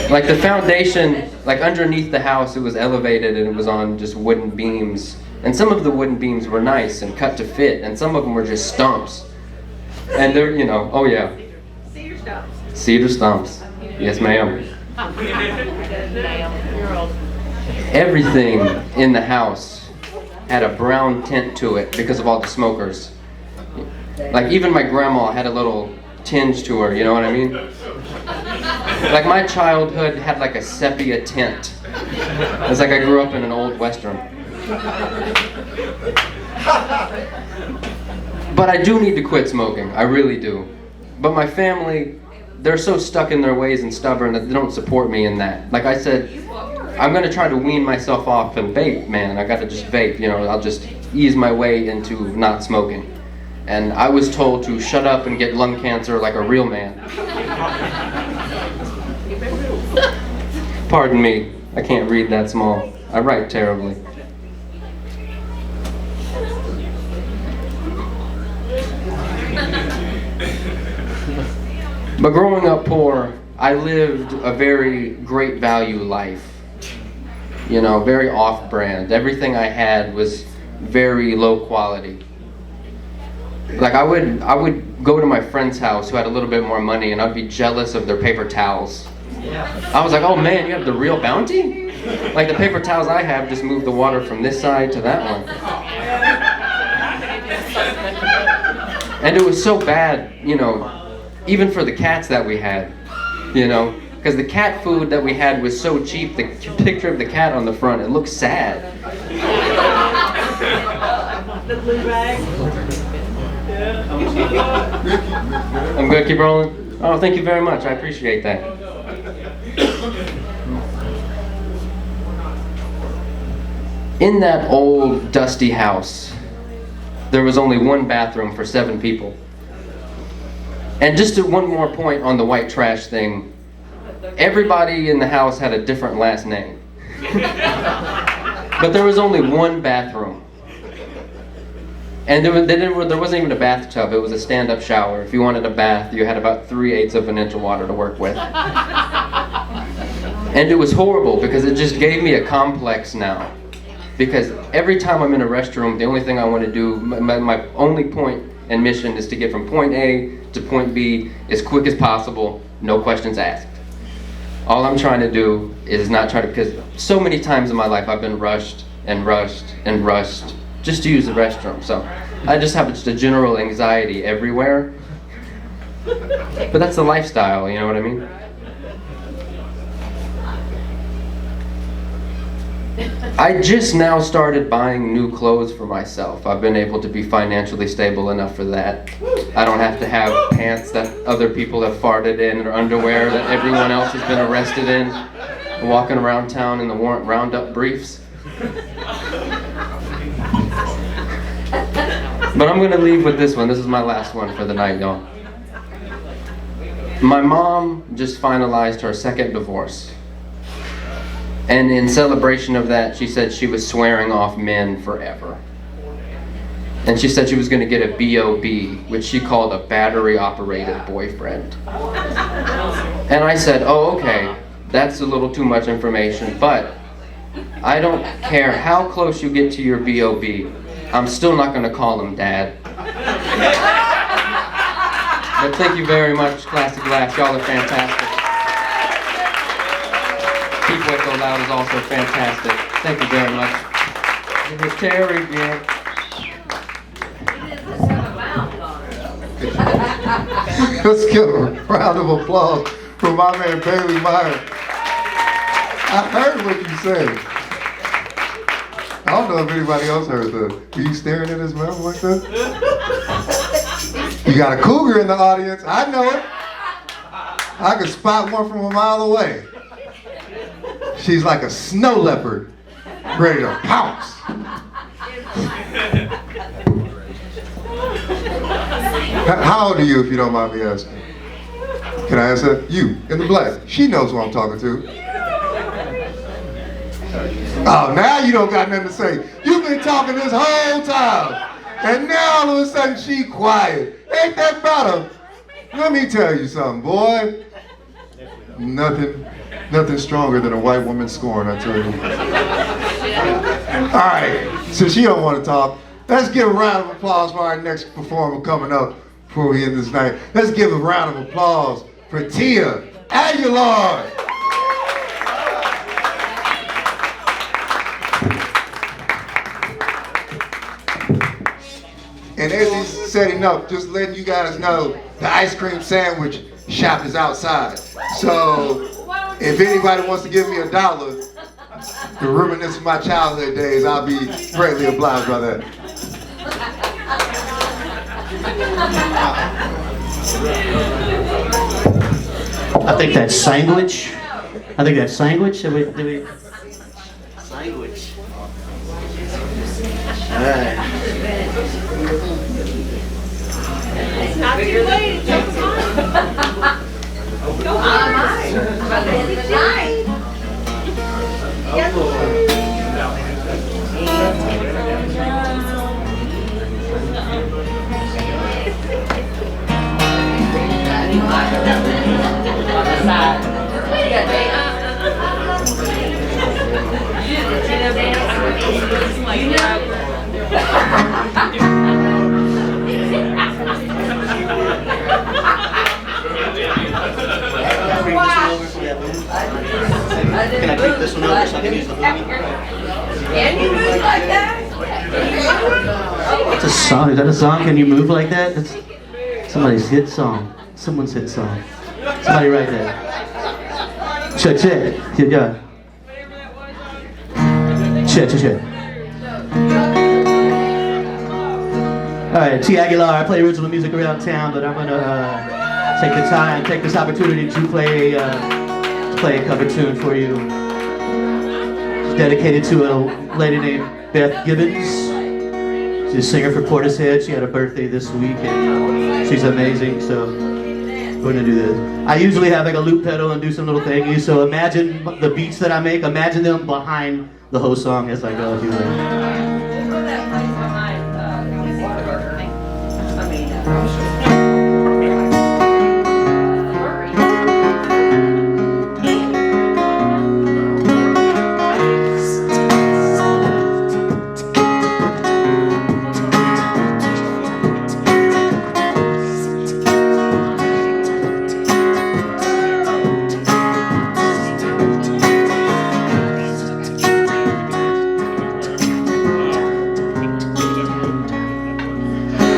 Speaker 9: Like the foundation, like underneath the house, it was elevated and it was on just wooden beams. And some of the wooden beams were nice and cut to fit, and some of them were just stumps. And they're, you know, oh yeah.
Speaker 4: Cedar stumps.
Speaker 9: Cedar stumps. Yes, ma'am. Everything in the house had a brown tint to it because of all the smokers. Like even my grandma had a little tinge to her, you know what I mean? Like my childhood had like a sepia tint. It's like I grew up in an old western. But I do need to quit smoking, I really do. But my family, they're so stuck in their ways and stubborn that they don't support me in that. Like I said, I'm gonna try to wean myself off and vape, man. I gotta just vape, you know, I'll just ease my way into not smoking. And I was told to shut up and get lung cancer like a real man. Pardon me, I can't read that small. I write terribly. But growing up poor, I lived a very great value life. You know, very off-brand. Everything I had was very low quality. Like I would go to my friend's house who had a little bit more money, and I'd be jealous of their paper towels. I was like, oh man, you have the real Bounty? Like the paper towels I have just move the water from this side to that one. And it was so bad, you know, even for the cats that we had, you know, because the cat food that we had was so cheap, the picture of the cat on the front, it looked sad.
Speaker 4: The blue bag.
Speaker 9: I'm good, keep rolling? Oh, thank you very much, I appreciate that. In that old, dusty house, there was only one bathroom for 7 people. And just one more point on the white trash thing, everybody in the house had a different last name. But there was only one bathroom. And there wasn't even a bathtub, it was a stand-up shower. If you wanted a bath, you had about 3/8 of an inch of water to work with. And it was horrible because it just gave me a complex now. Because every time I'm in a restroom, the only thing I want to do, my only point and mission is to get from point A to point B as quick as possible, no questions asked. All I'm trying to do is not try to, because so many times in my life I've been rushed and rushed and rushed just to use the restroom. So I just have just a general anxiety everywhere. But that's the lifestyle, you know what I mean? I just now started buying new clothes for myself. I've been able to be financially stable enough for that. I don't have to have pants that other people have farted in or underwear that everyone else has been arrested in, walking around town in the warrant roundup briefs. But I'm gonna leave with this one. This is my last one for the night, y'all. My mom just finalized her 2nd divorce. And in celebration of that, she said she was swearing off men forever. and she said she was going to get a BOB, which she called a battery-operated boyfriend. And I said, oh, okay, that's a little too much information, but I don't care how close you get to your BOB, I'm still not going to call him Dad. But thank you very much, Klassy Glass. Y'all are fantastic. Keep Waco Loud is also fantastic. Thank you very much. And it's Terry, yeah.
Speaker 1: Let's give a round of applause for my man Bailey Meyer. I heard what you said. I don't know if anybody else heard that. Were you staring at his mouth like that? You got a cougar in the audience. I know it. I could spot one from a mile away. She's like a snow leopard, ready to pounce. How old are you, if you don't mind me asking? Can I ask that? You, in the black. She knows who I'm talking to. Oh, now you don't got nothing to say. You've been talking this whole time. And now all of a sudden she quiet. Ain't that about her? Let me tell you something, boy. Nothing stronger than a white woman scorn, I tell you. All right, since she don't want to talk, let's give a round of applause for our next performer coming up before we end this night. Let's give a round of applause for Tia Aguilar. And as he's setting up, just letting you guys know, the ice cream sandwich shop is outside. So if anybody wants to give me $1 to reminisce my childhood days, I'll be greatly obliged by that.
Speaker 12: I think that's sandwich. Sandwich.
Speaker 5: Sandwich. All right.
Speaker 4: Not too late. Come on. Go on.
Speaker 12: Can I keep this one over so I can use the movie?
Speaker 4: Can you move like that?
Speaker 12: It's a song. Is that a song? Can you move like that? That's somebody's hit song. Someone's hit song. Somebody write that. Check. Yeah. Check. All right, T. Aguilar. I play original music around town, but I'm gonna take this opportunity to play a cover tune for you. It's dedicated to a lady named Beth Gibbons. She's a singer for Portishead. She had a birthday this week, and she's amazing. So we're gonna do this. I usually have like a loop pedal and do some little thingies. So imagine the beats that I make. Imagine them behind the whole song as I go through it.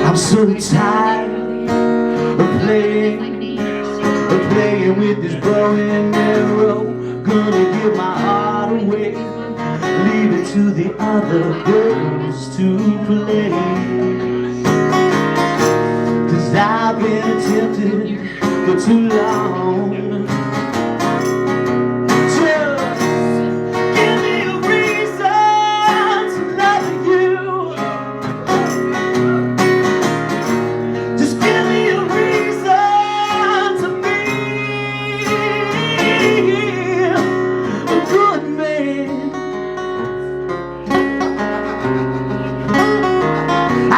Speaker 12: I'm so tired of playing with this bow and arrow. Gonna give my heart away, leave it to the other girls to play. 'Cause I've been tempted for too long. I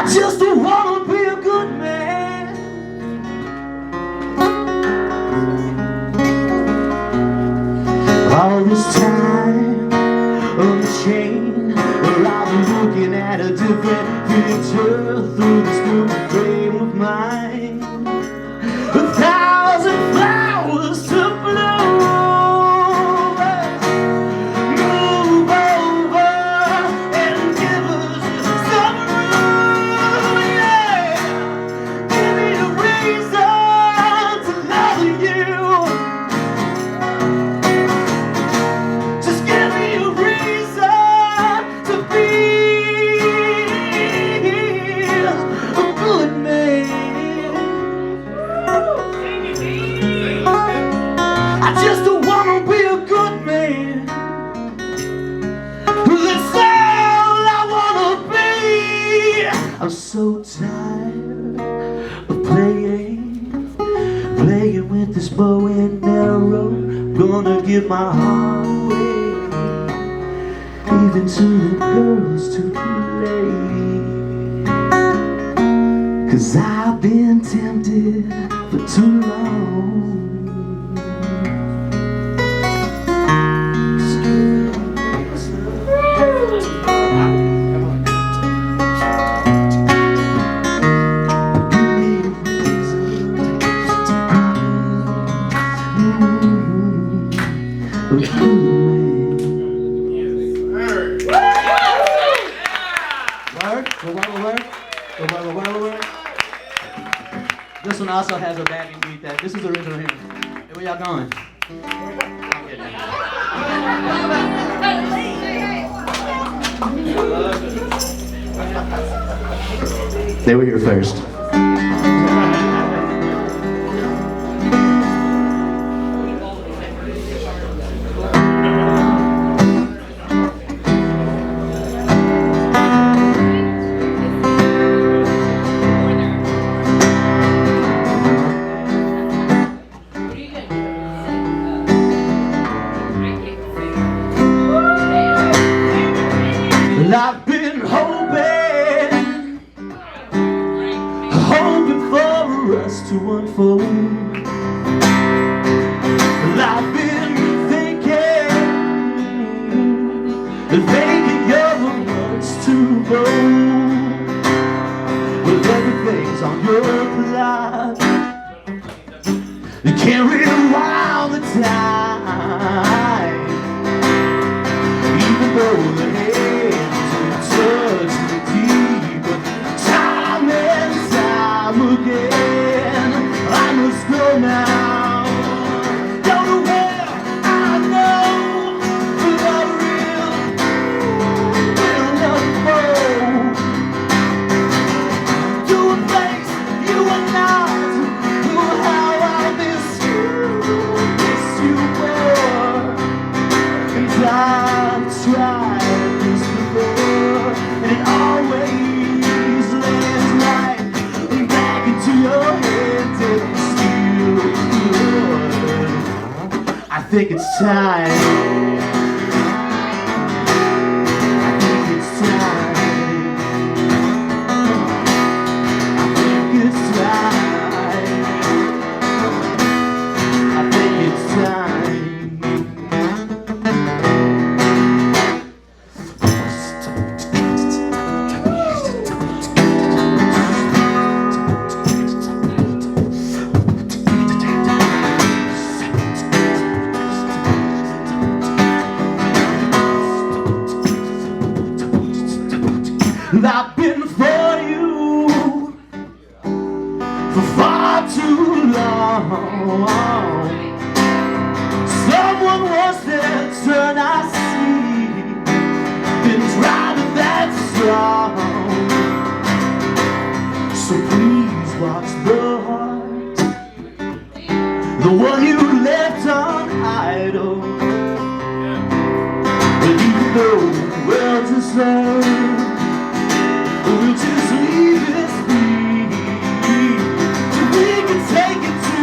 Speaker 10: just wanna be a good man. That's all I wanna be. I'm so tired of playing with this bow and arrow. Gonna give my heart away, even to the girls to play. 'Cause I've been tempted for too long.
Speaker 12: This one also has a backing beat that this is the original hymn. Hey, where y'all going? They were here first.
Speaker 10: I've been hoping for us to unfold. I've been thinking your words too bold. Well, everything's on your plate. You can't rewind the time, even though the touch me deep, time and time again. I must go now. Don't know where, I know the real unfold. To a place you are not. Oh, how I miss you more. And I've tried this before, and it always lands right back into your head and still good. I think it's time. I think it's time. I think it's time. I think it's time. I've been for you for far too long. Someone was there, turn I see, been driving that strong. So please watch the heart, the one you left on idle. But even though well deserved, we'll just leave it free. We can take it to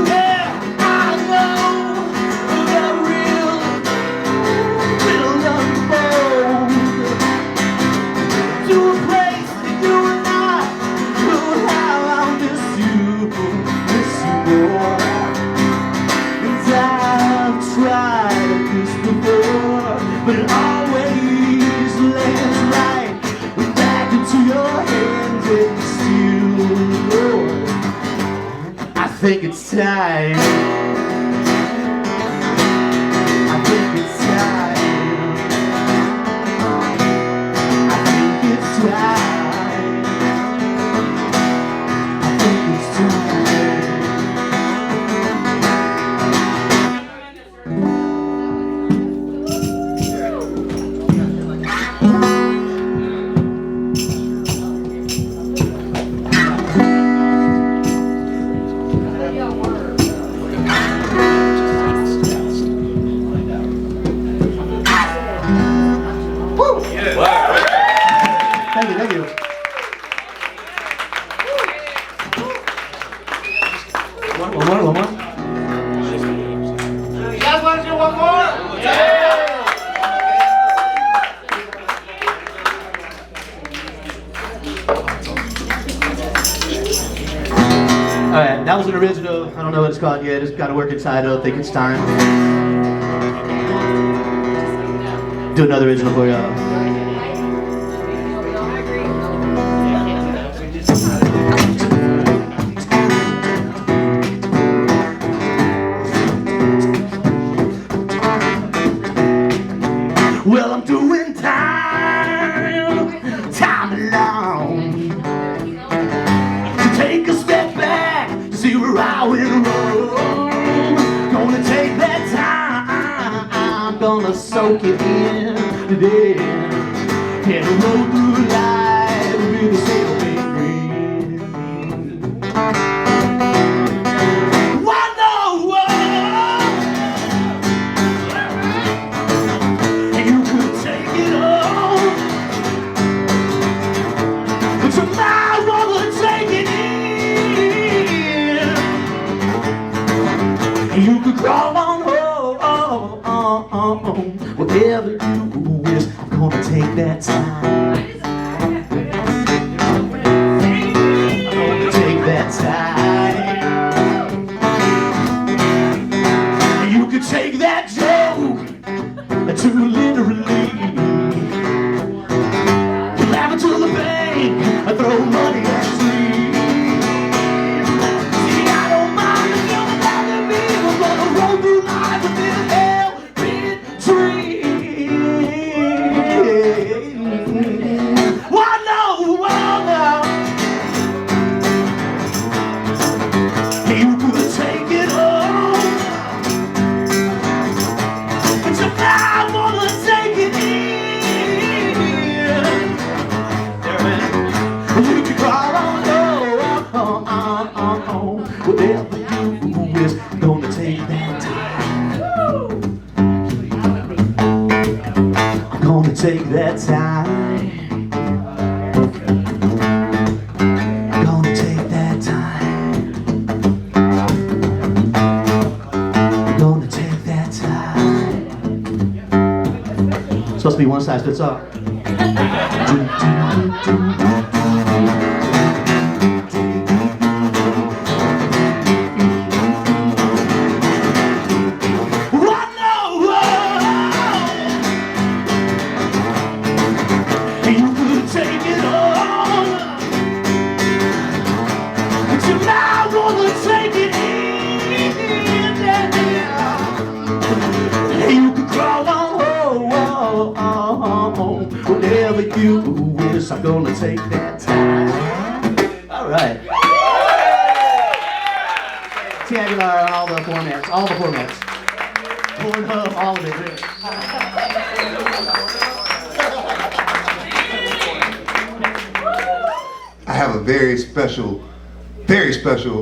Speaker 10: where I know the real unfold. To a place that you and I know how I'll miss you more. And I've tried this before, but it always lands right back into your hands and still. I think it's time. I think it's time. I think it's time. I think it's time.
Speaker 12: One more.
Speaker 10: You guys want to do one more?
Speaker 12: Alright, that was an original. I don't know what it's called yet. It's got to work inside. I don't think it's time. Do another original for y'all. Well, I'm doing time alone to take a step back, to see where I went wrong. Gonna take that time, I'm gonna soak it in today. And roll through life with a sailing grin. Why no? And you could take it all, but tonight I wanna take it in. And you could crawl on home, whatever you wish. I'm gonna take that time. I'm gonna take that time. You could take that joke too literally. Laugh until the bank, I throw money at the tree. See, I don't mind if you're mad at me. I'm gonna roll through life within a helping tree. Why no? You could take it all, but tonight I wanna take it in. You can crawl on, whatever you wish. Gonna take that time. I'm gonna take that time. I'm gonna take that time. I'm gonna take that time. It's supposed to be one size fits all. You could take it all, but tonight I wanna take it in. You could crawl on, whatever you wish. I'm gonna take that time. All right. T-Aguilar on all the formats. Pornhub, all of it.
Speaker 1: I have a very special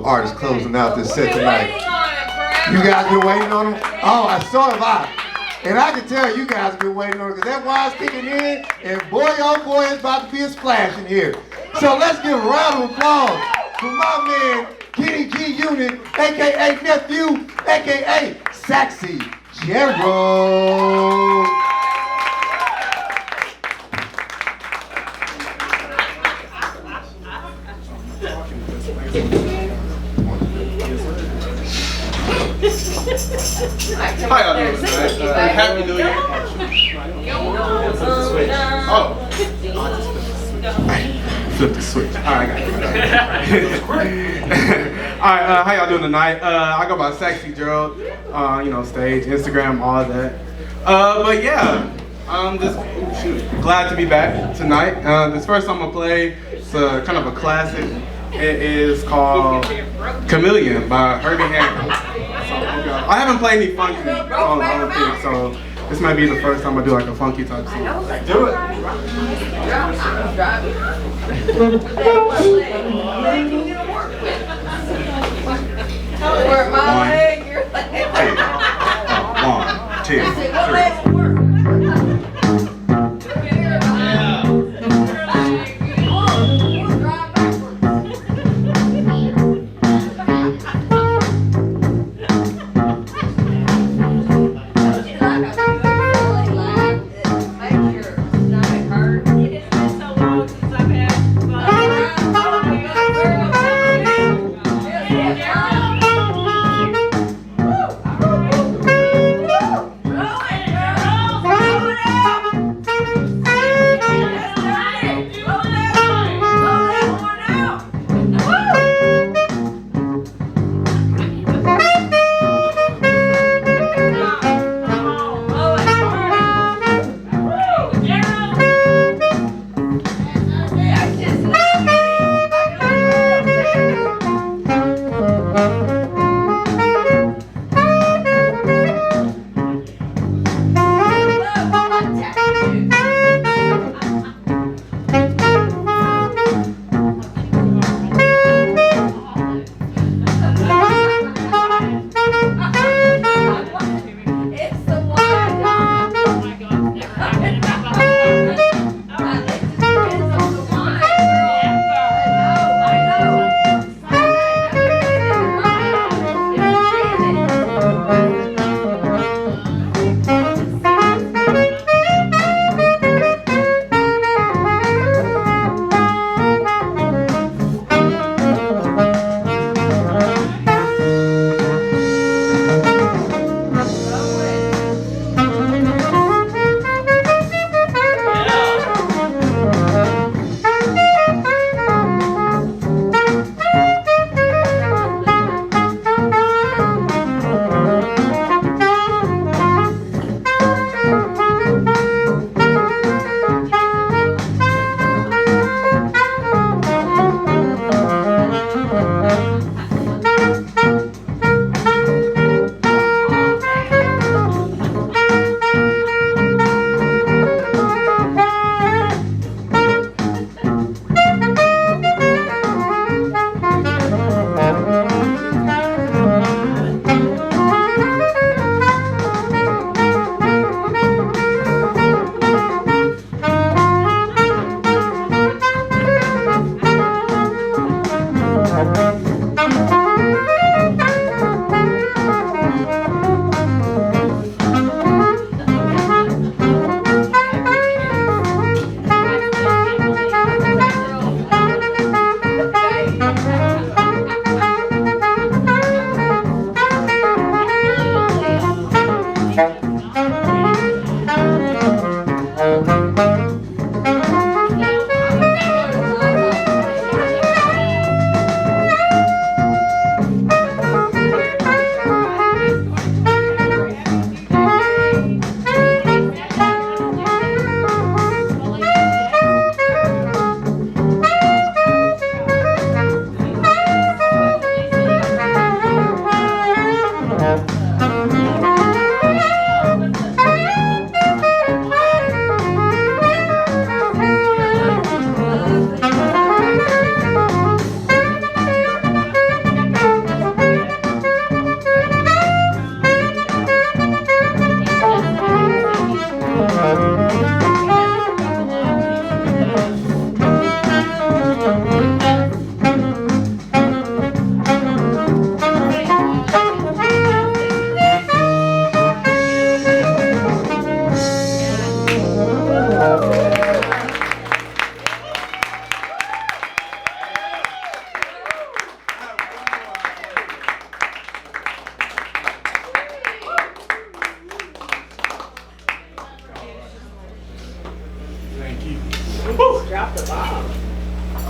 Speaker 1: artist closing out this set tonight. You guys been waiting on him? Oh, I saw him live. And I can tell you guys have been waiting on it because that wine's kicking in, and boy, oh boy, it's about to be a splash in here. So let's give a round of applause for my man, Kenny G Unit, aka Nephew, aka Saxy Gerald.
Speaker 8: How y'all doing tonight? Happy New Year. Oh. Flip the switch. Alright, I got it. Alright, how y'all doing tonight? I go by Sexy Gerald, stage, Instagram, all of that. But yeah, I'm just glad to be back tonight. This first song I'm gonna play, it's kind of a classic. It is called Chameleon by Herbie Hancock. I haven't played any funky songs, I don't think, so this might be the first time I do like a funky type song. Do it! One, two, three.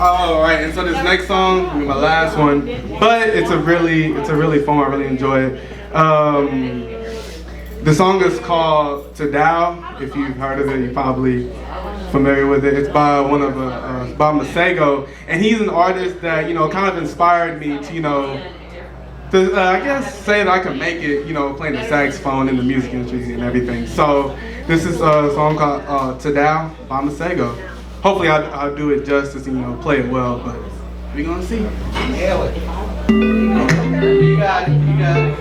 Speaker 8: All right, and so this next song will be my last one, but it's a really fun one. I really enjoy it. The song is called "To Dow." If you've heard of it, you're probably familiar with it. It's by by Masego, and he's an artist that kind of inspired me to to I guess say that I can make it playing the saxophone in the music industry and everything. So this is a song called "To Dow" by Masego. Hopefully I'll do it justice and play it well, but we're gonna see. Nail it. You got it. You got it.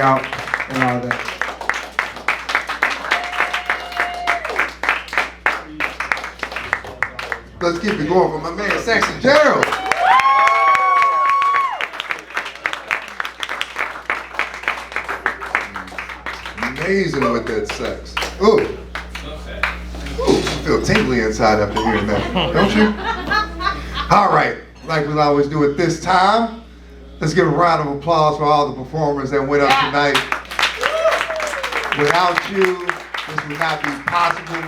Speaker 8: out and all that.
Speaker 1: Let's keep it going for my man, Sexy Gerald. Amazing with that sex. Ooh. Ooh, you feel tingly inside after hearing that, don't you? All right, like we always do at this time, let's give a round of applause for all the performers that went up tonight. Without you, this would not be possible.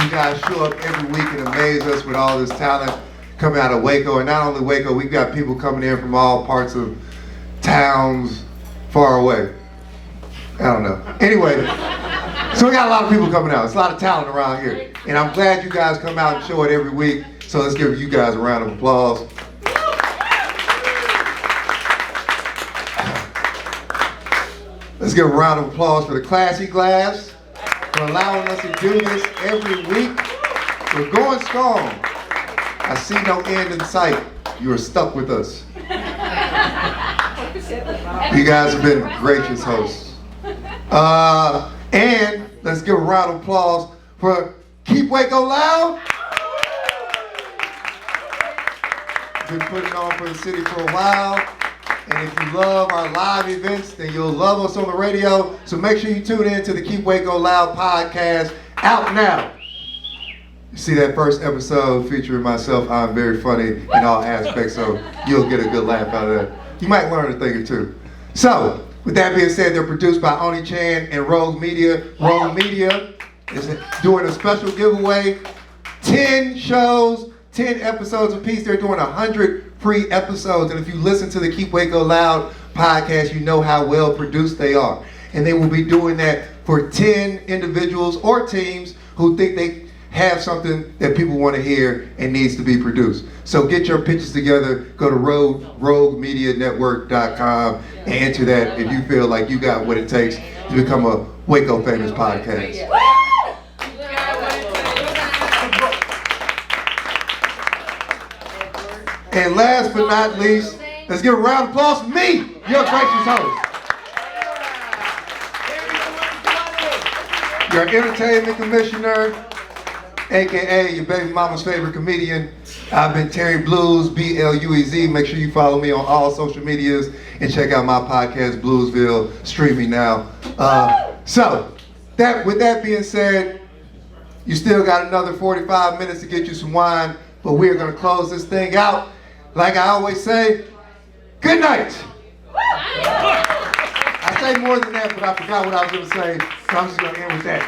Speaker 1: You guys show up every week and amaze us with all this talent coming out of Waco. And not only Waco, we've got people coming in from all parts of towns far away. I don't know. Anyway, so we got a lot of people coming out. It's a lot of talent around here. And I'm glad you guys come out and show it every week. So let's give you guys a round of applause. Let's give a round of applause for the Klassy Glass for allowing us to do this every week. We're going strong. I see no end in sight. You are stuck with us. You guys have been gracious hosts. And let's give a round of applause for Keep Waco Loud. Been putting on for the city for a while. And if you love our live events, then you'll love us on the radio. So make sure you tune in to the Keep Waco Loud podcast, out now. You see that first episode featuring myself. I'm very funny in all aspects, so you'll get a good laugh out of that. You might learn a thing or two. So, with that being said, they're produced by Oni Chan and Rogue Media. Rogue Media is doing a special giveaway. 10 shows, 10 episodes apiece. They're doing 100 free episodes. And if you listen to the Keep Waco Loud podcast, you know how well produced they are. And they will be doing that for 10 individuals or teams who think they have something that people want to hear and needs to be produced. So get your pitches together, go to roguemedianetwork.com and enter that if you feel like you got what it takes to become a Waco famous podcast. And last but not least, let's give a round of applause for me, your gracious host. Your entertainment commissioner, AKA your baby mama's favorite comedian. I've been Terry Blues, BLUEZ. Make sure you follow me on all social medias and check out my podcast, Bluesville, streaming now. With that being said, you still got another 45 minutes to get you some wine, but we're gonna close this thing out. Like I always say, good night. I say more than that, but I forgot what I was gonna say, so I'm just gonna end with that.